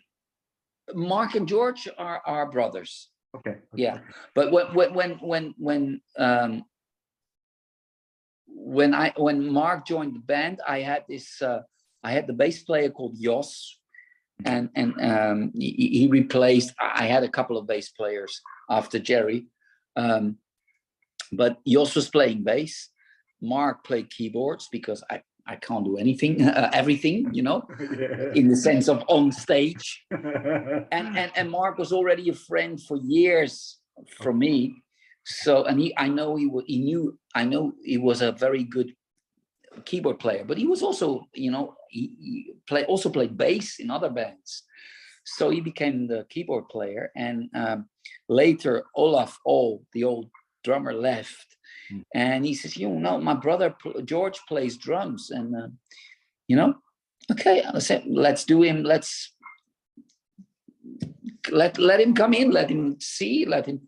Mark and George are brothers. Okay. Yeah, but when Mark joined the band, I had the bass player called Jos, and he replaced. I had a couple of bass players after Jerry, but Jos was playing bass. Mark played keyboards because I can't do anything, everything, in the sense of on stage. And Mark was already a friend for years from me. So, and I know he was a very good keyboard player, but he was also, he played bass in other bands. So he became the keyboard player. And later Olaf, the old drummer, left. Mm. And he says, you know, my brother George plays drums, and you know, okay. I said, let's do him. Let's let him come in. Let him see. Let him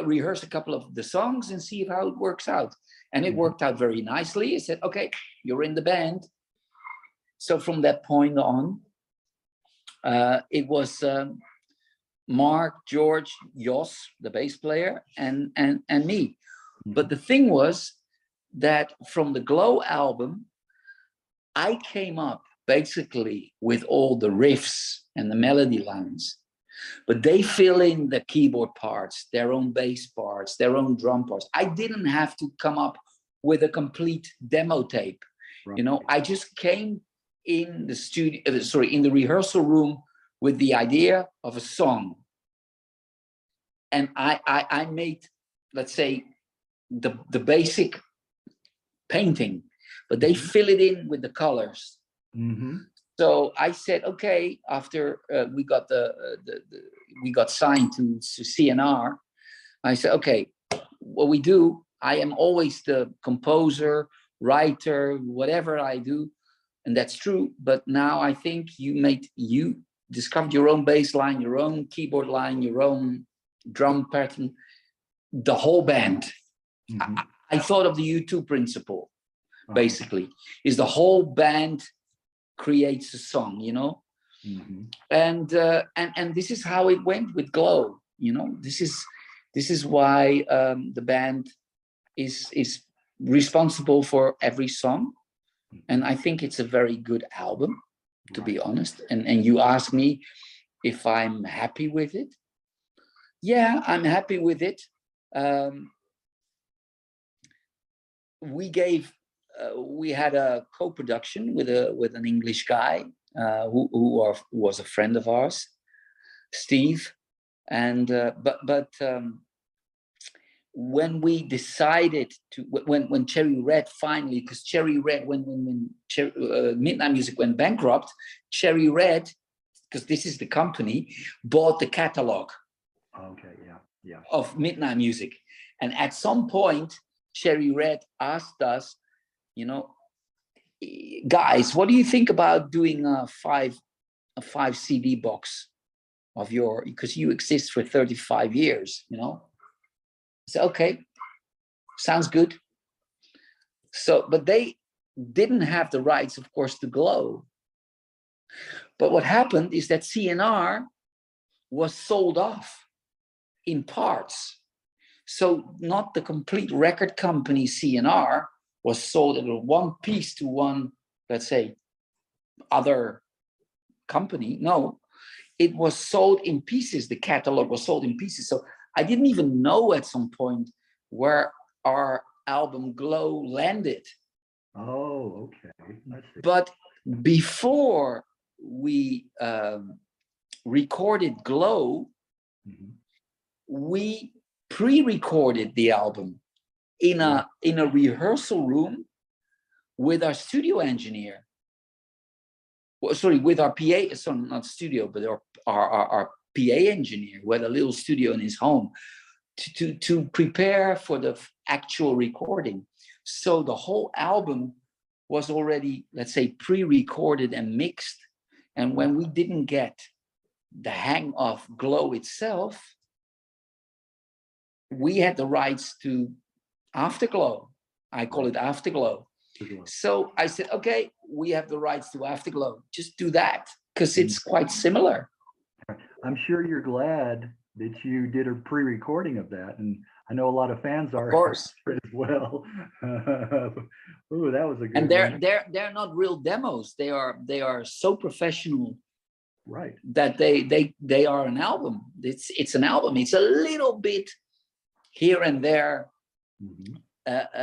rehearse a couple of the songs and see how it works out. And it worked out very nicely. He said, okay, you're in the band. So from that point on, it was Mark, George, Jos, the bass player, and me. But the thing was that from the Glow album, I came up basically with all the riffs and the melody lines, but they fill in the keyboard parts, their own bass parts, their own drum parts. I didn't have to come up with a complete demo tape. Right. You know, I just came in the studio, in the rehearsal room with the idea of a song. And I made, let's say, the basic painting, but they fill it in with the colors. Mm-hmm. So I said, okay, after we got we got signed to CNR, I said, okay, what we do, I am always the composer, writer, whatever I do, and that's true. But now I think you discovered your own bass line, your own keyboard line, your own drum pattern, the whole band. Mm-hmm. I thought of the U2 principle, basically, is the whole band creates a song, you know. Mm-hmm. And this is how it went with Glow, you know. This is why the band is responsible for every song, and I think it's a very good album, to be honest. And you ask me if I'm happy with it. Yeah, I'm happy with it. We had a co-production with an English guy who was a friend of ours, Steve, and when we decided to, when Cherry Red finally, because Cherry Red, when Midnight Music went bankrupt, Cherry Red, because this is the company, bought the catalog. Okay, yeah. Of Midnight Music, and at some point, Cherry Red asked us, you know, guys, what do you think about doing a five CD box of your, because you exist for 35 years, you know? So, okay, sounds good. So, but they didn't have the rights, of course, to Glow. But what happened is that CNR was sold off in parts. So not the complete record company CNR was sold in one piece to one, let's say, other company. No, it was sold in pieces. The catalog was sold in pieces. So I didn't even know at some point where our album Glow landed. Oh, okay. I see. But before we recorded Glow, we pre-recorded the album in a rehearsal room with our studio engineer. Well, sorry, with our PA, so not studio, but our PA engineer, who had a little studio in his home, to prepare for the actual recording. So the whole album was already, let's say, pre-recorded and mixed. And when we didn't get the hang of Glow itself, we had the rights to Afterglow. I call it Afterglow. So I said, okay, we have the rights to Afterglow. Just do that, because it's quite similar. I'm sure you're glad that you did a pre-recording of that, and I know a lot of fans are, of course, as well. Ooh, that was a good. And they're not real demos. They are so professional, right? That they are an album. It's an album. It's a little bit here and there.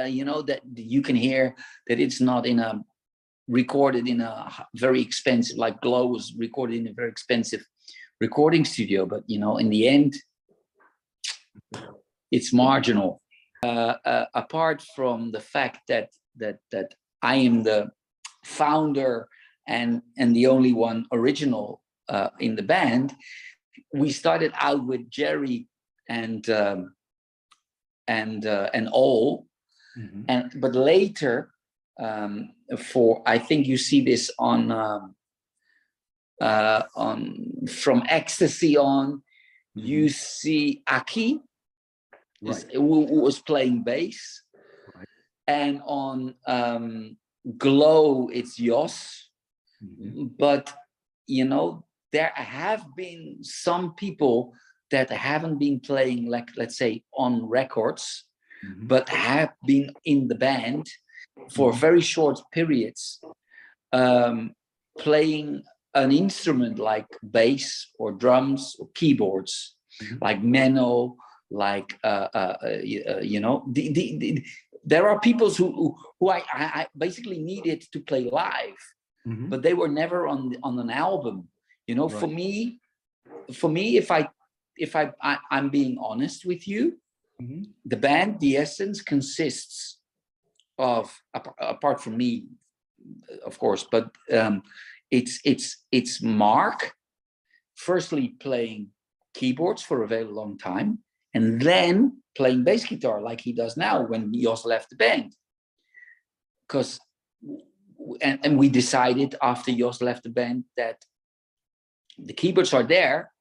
You know, that you can hear that it's not recorded in a very expensive, like Glow was recorded in a very expensive recording studio, but you know, in the end, it's marginal. Apart from the fact that I am the founder and the only one original in the band, we started out with Jerry and Ole, But later, I think you see this on From Ecstasy on, you see Aki who was playing bass, and on Glow it's Jos. But you know, there have been some people that haven't been playing, like, let's say, on records, but have been in the band for very short periods, playing an instrument like bass or drums or keyboards, like Menno, like you know, there are people who I basically needed to play live, but they were never on an album. You know, for me, if I'm being honest with you, the band, The Essence, consists of, apart from me, of course, but it's Mark, firstly playing keyboards for a very long time, and then playing bass guitar like he does now when Jos left the band. Because and we decided after Jos left the band that the keyboards are there,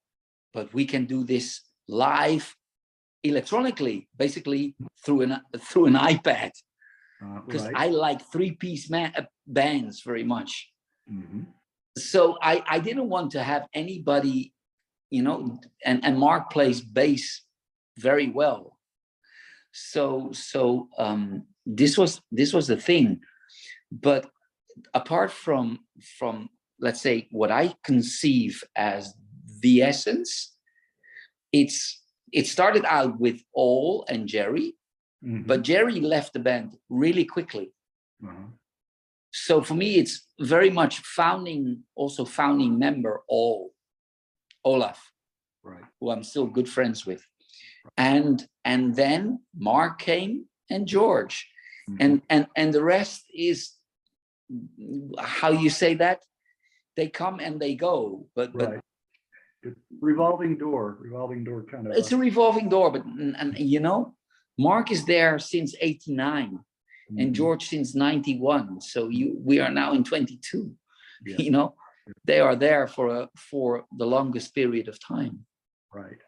but we can do this live electronically, basically through an iPad. Because I like three-piece bands very much. So I didn't want to have anybody, you know, and Mark plays bass very well. So this was the thing. But apart from let's say what I conceive as The Essence, it started out with Ol and Jerry, but Jerry left the band really quickly. So for me, it's very much founding member Olaf, who I'm still good friends with, and then Mark came and George, and the rest is, how you say that, they come and they go, but revolving door kind of. It's a revolving door, but and you know, Mark is there since '89. And George since '91, so we are now in 22. You know, they are there for the longest period of time. Right.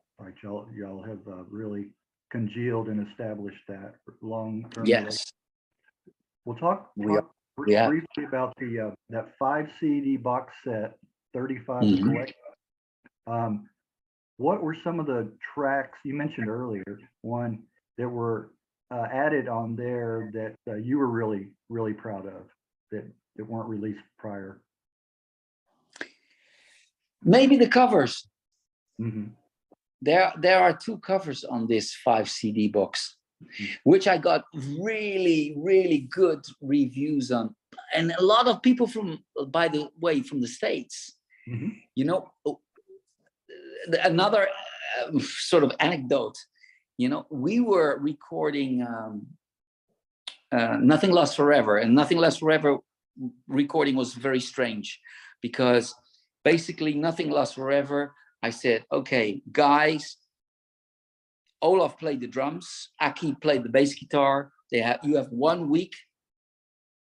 Y'all have really congealed and established that long-term. Yes. We'll talk briefly about the that 5 CD box set, 35 collection. What were some of the tracks you mentioned earlier? One that were added on there that you were really proud of that weren't released prior? Maybe the covers. There are 2 covers on this 5 CD box, which I got really good reviews on, and a lot of people from the States. You know, another sort of anecdote. You know, we were recording Nothing Lasts Forever, and Nothing Lasts Forever recording was very strange, because basically Nothing Lasts Forever, I said, okay, guys, Olaf played the drums, Aki played the bass guitar. You have 1 week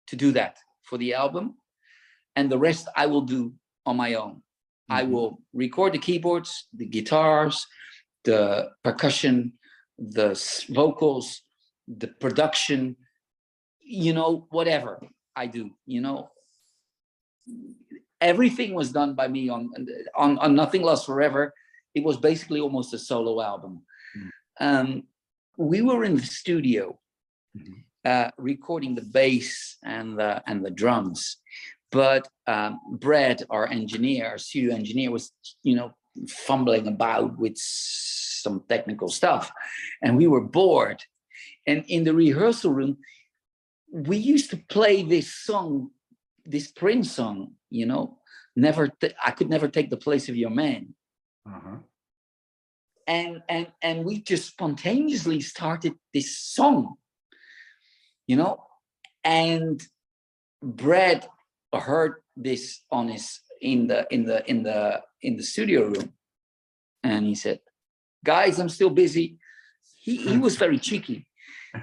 to do that for the album, and the rest I will do on my own. I will record the keyboards, the guitars, the percussion, the vocals, the production, you know, whatever I do, you know, everything was done by me on Nothing Lasts Forever. It was basically almost a solo album. We were in the studio recording the bass and the drums, but Brad, our studio engineer, was, you know, fumbling about with some technical stuff, and we were bored. And in the rehearsal room, we used to play this song, this Prince song, you know, I Could Never Take the Place of Your Man. And we just spontaneously started this song, you know, and Brad heard this in the studio room, and he said, guys, I'm still busy. He was very cheeky.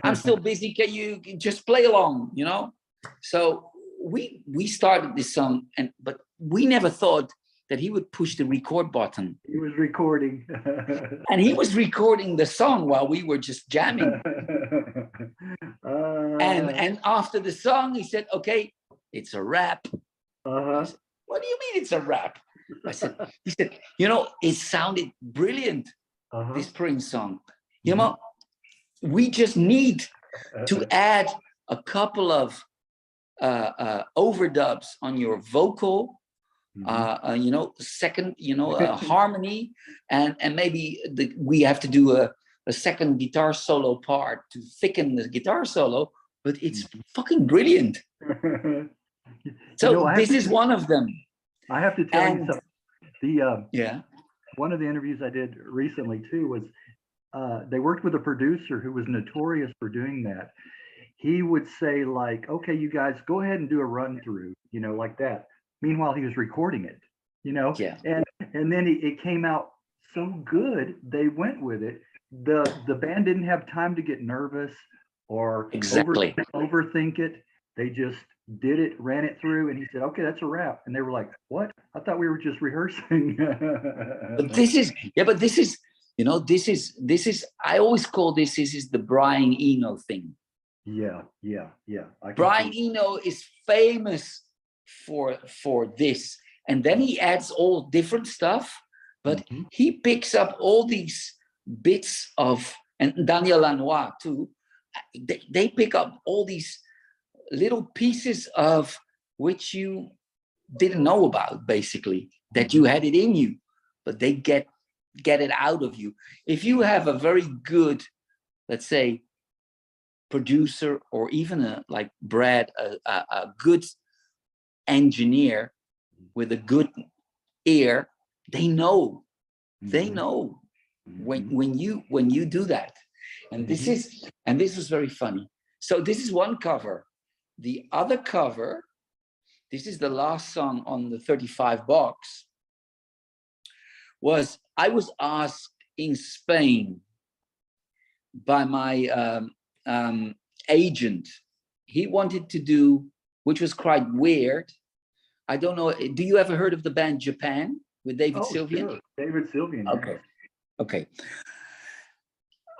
I'm still busy. Can you just play along? You know. So we started this song, but we never thought that he would push the record button. He was recording. And he was recording the song while we were just jamming. And after the song, he said, "Okay, it's a rap." Said, "What do you mean it's a rap?" He said, "You know, it sounded brilliant, this Prince song. You know, we just need to add a couple of overdubs on your vocal, you know, second, you know, harmony, and maybe we have to do a second guitar solo part to thicken the guitar solo, but it's fucking brilliant." So you know, this is one of them. I have to tell you something. One of the interviews I did recently too was they worked with a producer who was notorious for doing that. He would say like, "Okay, you guys go ahead and do a run through," you know, like that. Meanwhile, he was recording it, you know, and then it came out so good, they went with it. The band didn't have time to get nervous or overthink it. They just did it, ran it through, and he said, "Okay, that's a wrap." And they were like, "What? I thought we were just rehearsing." But this is, you know, this is, I always call this is the Brian Eno thing. Yeah. Brian Eno is famous for this, and then he adds all different stuff, but he picks up all these bits of, and Daniel Lanois too, they pick up all these little pieces of which you didn't know about, basically, that you had it in you, but they get it out of you. If you have a very good, let's say, producer, or even like Brad, a good engineer with a good ear, they know when you do that. And this was very funny. So this is one cover. The other cover, this is the last song on the 35 box, was I was asked in Spain by my agent. He wanted to do, which was quite weird. I don't know. Do you ever heard of the band Japan with David Sylvian? Sure. David Sylvian. Okay.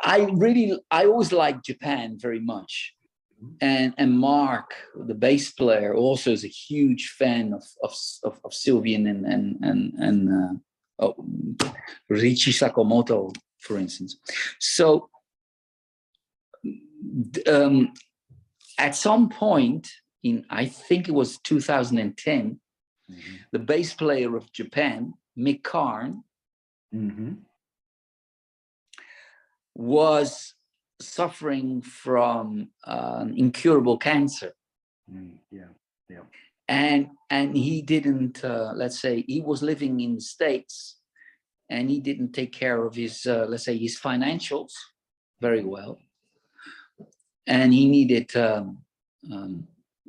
I always liked Japan very much. And Mark, the bass player, also is a huge fan of Sylvian and Richie Sakamoto, for instance. So at some point in, I think it was 2010, the bass player of Japan, Mick Karn, was suffering from incurable cancer. And he didn't, let's say, he was living in the States, and he didn't take care of his, let's say, his financials very well. And he needed,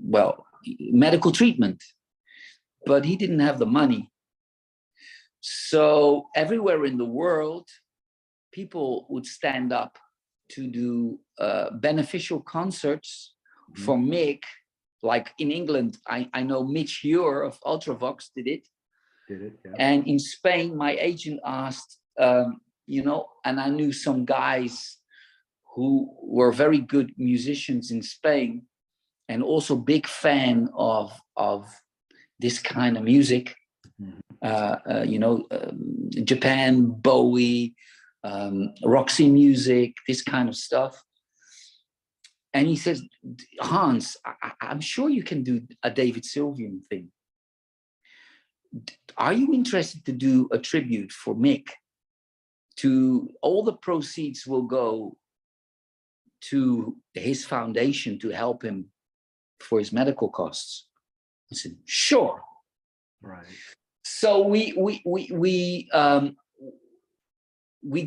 medical treatment, but he didn't have the money. So everywhere in the world, people would stand up to do beneficial concerts for Mick. Like in England, I know Mitch Ure of Ultravox did it. And in Spain, my agent asked, you know, and I knew some guys who were very good musicians in Spain, and also big fan of this kind of music. You know, Japan, Bowie, Roxy Music, this kind of stuff. And he says, "Hans, I'm sure you can do a David Sylvian thing. Are you interested to do a tribute for Mick? To all the proceeds will go to his foundation to help him for his medical costs." I said, "Sure." Right. So we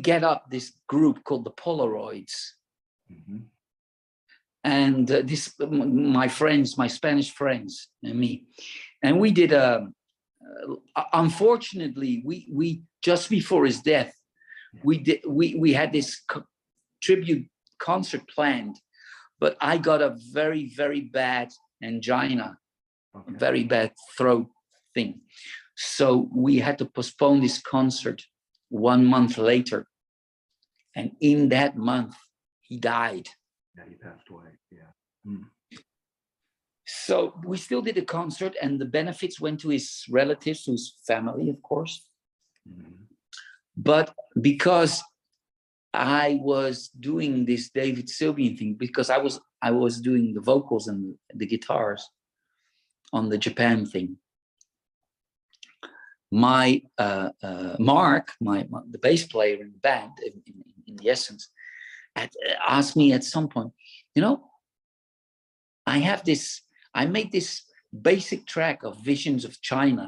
get up this group called the Polaroids. And this, my friends, my Spanish friends and me, and we did unfortunately, we just before his death, we had this tribute concert planned, but I got a very, very bad angina, Okay. very bad throat thing. So we had to postpone this concert 1 month later. And in that month, he died. Yeah, he passed away. Yeah. Mm. So we still did a concert, and the benefits went to his relatives, to his family, of course. Mhm. But because I was doing this David Sylvian thing, because I was doing the vocals and the guitars on the Japan thing. My Mark, the bass player in the band, in the Essence, asked me at some point, you know, I made this basic track of Visions of China,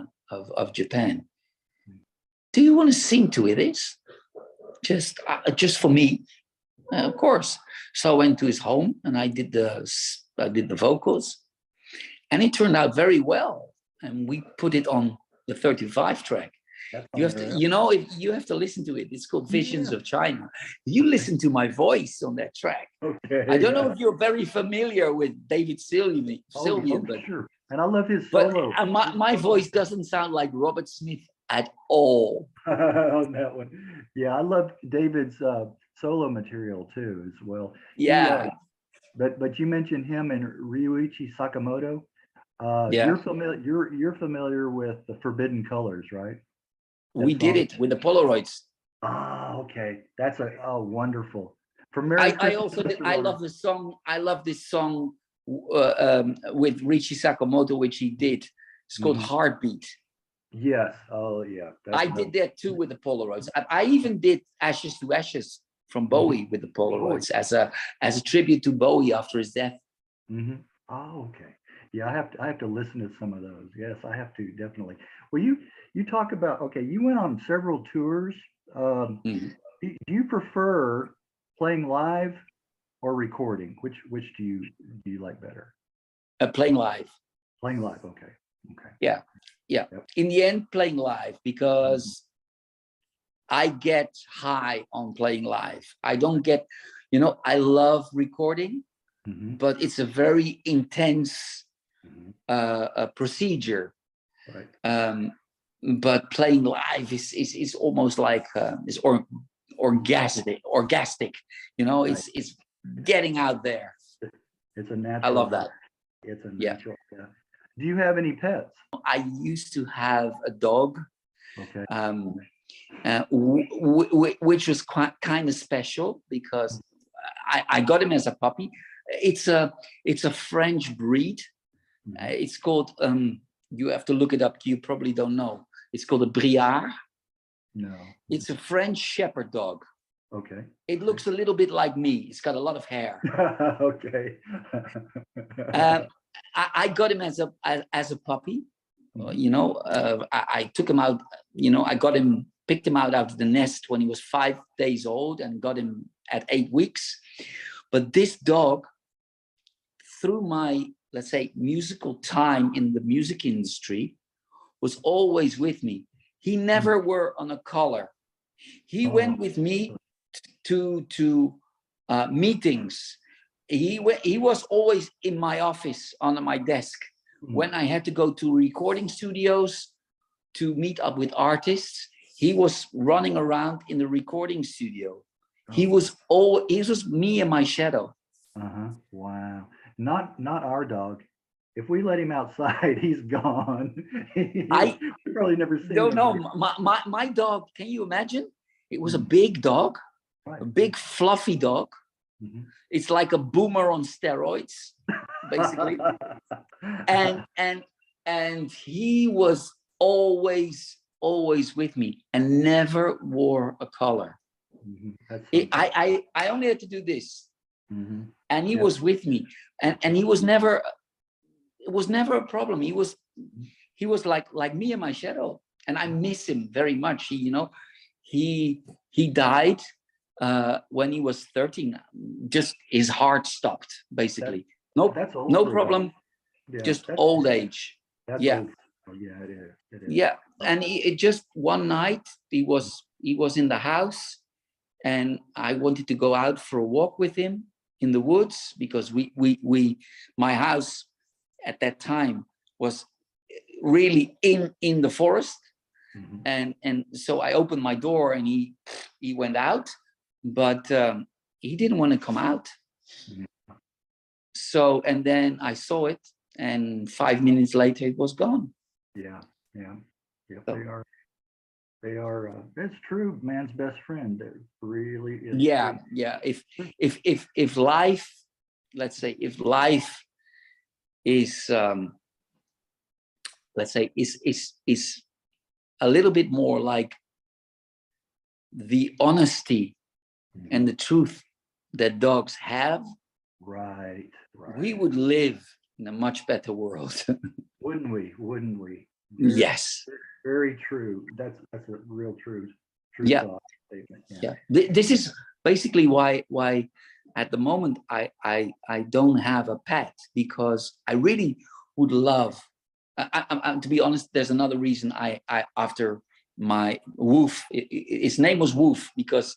of Japan. Do you want to sing to it? Just for me, of course. So I went to his home and I did the vocals, and it turned out very well. And we put it on the 35 track. You have to, if you have to listen to it. It's called Visions of China. You listen to my voice on that track. Okay. I don't know if you're very familiar with David Sylvian, but sure. And I love his but solo. my voice doesn't sound like Robert Smith at all. On that one. Yeah, I love David's solo material too, as well. Yeah, But you mentioned him and Ryuichi Sakamoto. yeah. You're familiar with the Forbidden Colors, right? We did it with the Polaroids. Ah, okay. That's wonderful. I also did, I love the song. I love this song with Richie Sakamoto, which he did. It's called Heartbeat. Yes. Oh, yeah. I did that too with the Polaroids. I even did Ashes to Ashes from Bowie with the Polaroids as a tribute to Bowie after his death. Mm-hmm. Oh, okay. Yeah, I have to listen to some of those. Yes, I have to, definitely. Well, you talk about, okay, you went on several tours. Do you prefer playing live or recording? Which do you like better? Playing live. Playing live. Okay. Okay. Yeah. Yep. In the end, playing live, because I get high on playing live. I don't get, I love recording, but it's a very intense procedure. Right. But playing live is almost like is orgastic. It's getting out there. It's a natural. I love that. It's a natural. Yeah. Do you have any pets? I used to have a dog. Okay. Which was kind of special because I got him as a puppy. It's a French breed. It's called. You have to look it up. You probably don't know. It's called a Briard. No. It's a French Shepherd dog. Okay. It looks a little bit like me. It's got a lot of hair. Okay. I got him as a puppy. I took him out. I picked him out of the nest when he was 5 days old and got him at 8 weeks. But this dog, through my, let's say, musical time in the music industry, was always with me. He never wore on a collar. He went with me to meetings. He was always in my office on my desk when I had to go to recording studios to meet up with artists. He was running around in the recording studio. He was me and my shadow. Wow. Not our dog. If we let him outside, he's gone. I probably never seen him. No, my dog, can you imagine? It was a big dog, a big fluffy dog. It's like a boomer on steroids, basically. and he was always with me and never wore a collar. I only had to do this, and he was with me, and he was never. It was never a problem. He was like me and my shadow, and I miss him very much. He died when he was 13. Just his heart stopped, basically. No problem. Yeah, just old age. Yeah. Old. Yeah, it is. Yeah, and it just one night he was in the house, and I wanted to go out for a walk with him in the woods, because my house at that time was really in the forest. Mhm. And so I opened my door, and he went out, but he didn't want to come out. Mhm. So, and then I saw it, and 5 minutes later it was gone. Yeah, yeah, yeah. So, They are. That's true. Man's best friend. It really is yeah, true. yeah. If life, let's say, if life is let's say is a little bit more like the honesty Mhm. and the truth that dogs have, Right, right. we would live in a much better world. Wouldn't we? Wouldn't we? Yes. Very true. That's a real true Yeah. thought statement. Yeah. Yeah. This is basically why at the moment I don't have a pet, because I really would love. To be honest, there's another reason I after my Woof, his name was Woof, because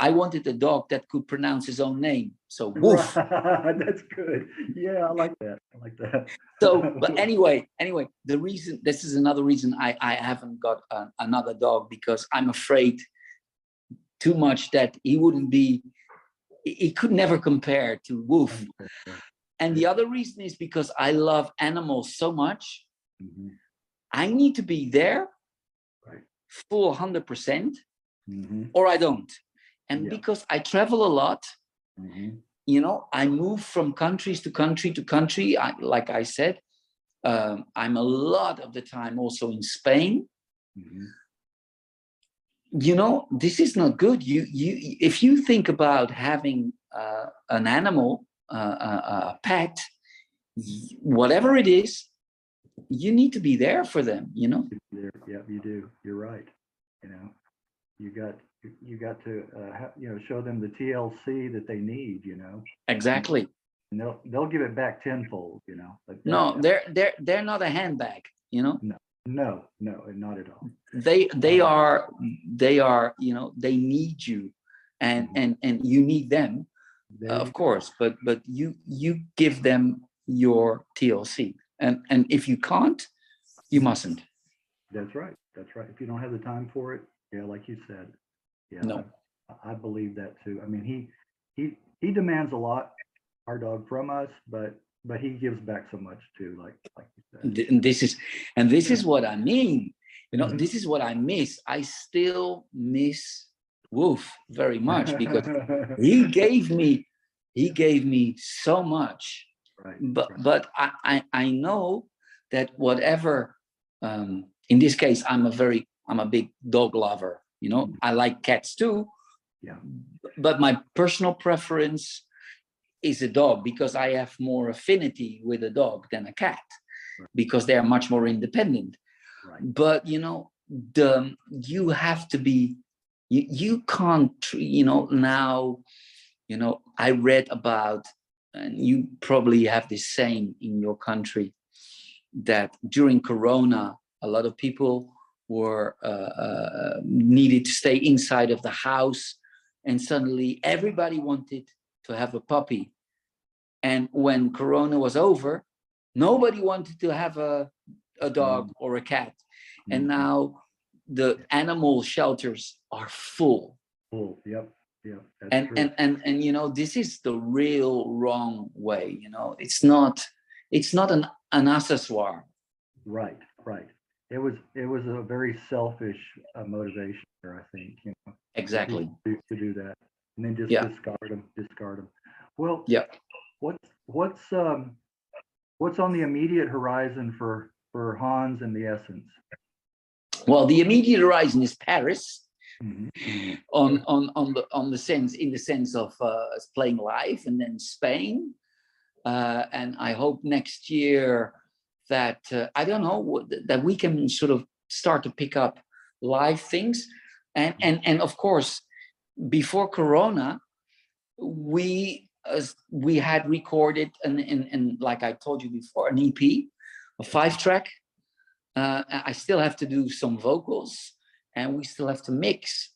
I wanted a dog that could pronounce his own name. So Woof. Right. That's good. Yeah, I like that. I like that. So, but anyway, the reason, this is another reason I haven't got another dog, because I'm afraid too much that he could never compare to Woof. And the other reason is because I love animals so much. Mhm. I need to be there Right. full 100%, Mhm. or I don't. And Yeah. because I travel a lot, Mhm. I move from countries to country to country. Like I said, I'm a lot of the time also in Spain. Mhm. This is not good. If you think about having an animal, a pet, whatever it is, you need to be there for them. Yeah, you do. You're right. You know, you got to show them the TLC that they need. Exactly. And they'll give it back tenfold. But No, they're not a handbag. no, no, no, not at all. They are they need you, and Mhm. and you need them, There you of go. course. But you give them your TLC, and if you can't, you mustn't. That's right. That's right. If you don't have the time for it, yeah, like you said, yeah, No. I believe that too. I mean, he demands a lot, our dog, from us, but he gives back so much too, like you said. This is what I mean. Mhm. This is what I miss. I still miss Wolf very much, because he gave me so much. Right, But right. but I know that whatever, in this case, I'm a big dog lover. I like cats too, Yeah. but my personal preference is a dog, because I have more affinity with a dog than a cat, Right. because they are much more independent. Right. But you have to be, you can't, now, I read about, and you probably have the same in your country, that during Corona, a lot of people were needed to stay inside of the house, and suddenly everybody wanted to have a puppy. And when Corona was over, nobody wanted to have a dog or a cat. And Mhm. now the animal shelters are full. Cool. Yep. Yep. That's And true. and this is the real wrong way. It's not an accessoire. Right. Right. It was a very selfish motivation there, I think, for people Exactly. to do that, and then just Yeah. discard them. Well, Yeah. what's what's um what's on the immediate horizon for Hans and the Essence? Well, the immediate horizon is Paris, Mhm. on the sense, in the sense of playing live, and then Spain, and I hope next year that I don't know, that we can sort of start to pick up live things, and of course, before Corona, we had recorded, and like I told you before, an EP, a 5-track. I still have to do some vocals, and we still have to mix.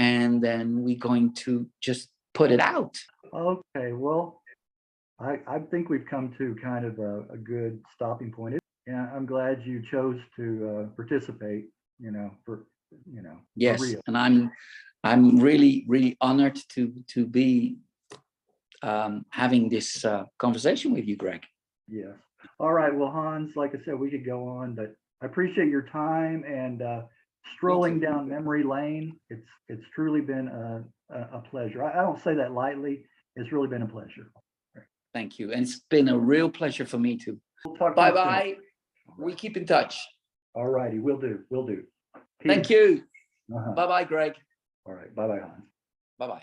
and then we're going to just put it out. Okay, well, I think we've come to kind of a good stopping point. Yeah, I'm glad you chose to participate, for Yes, real. and I'm really, really honored to be having this conversation with you, Greg. Yes. All right. Well, Hans, like I said, we could go on, but I appreciate your time and strolling down memory lane. It's truly been a pleasure. I don't say that lightly. It's really been a pleasure. Thank you. And it's been a real pleasure for me too. We'll talk to you soon. Bye-bye. We keep in touch. All righty. We'll do. We'll do. Thank you. Uh-huh. Bye-bye, Greg. All right. Bye-bye, Hans. Bye-bye.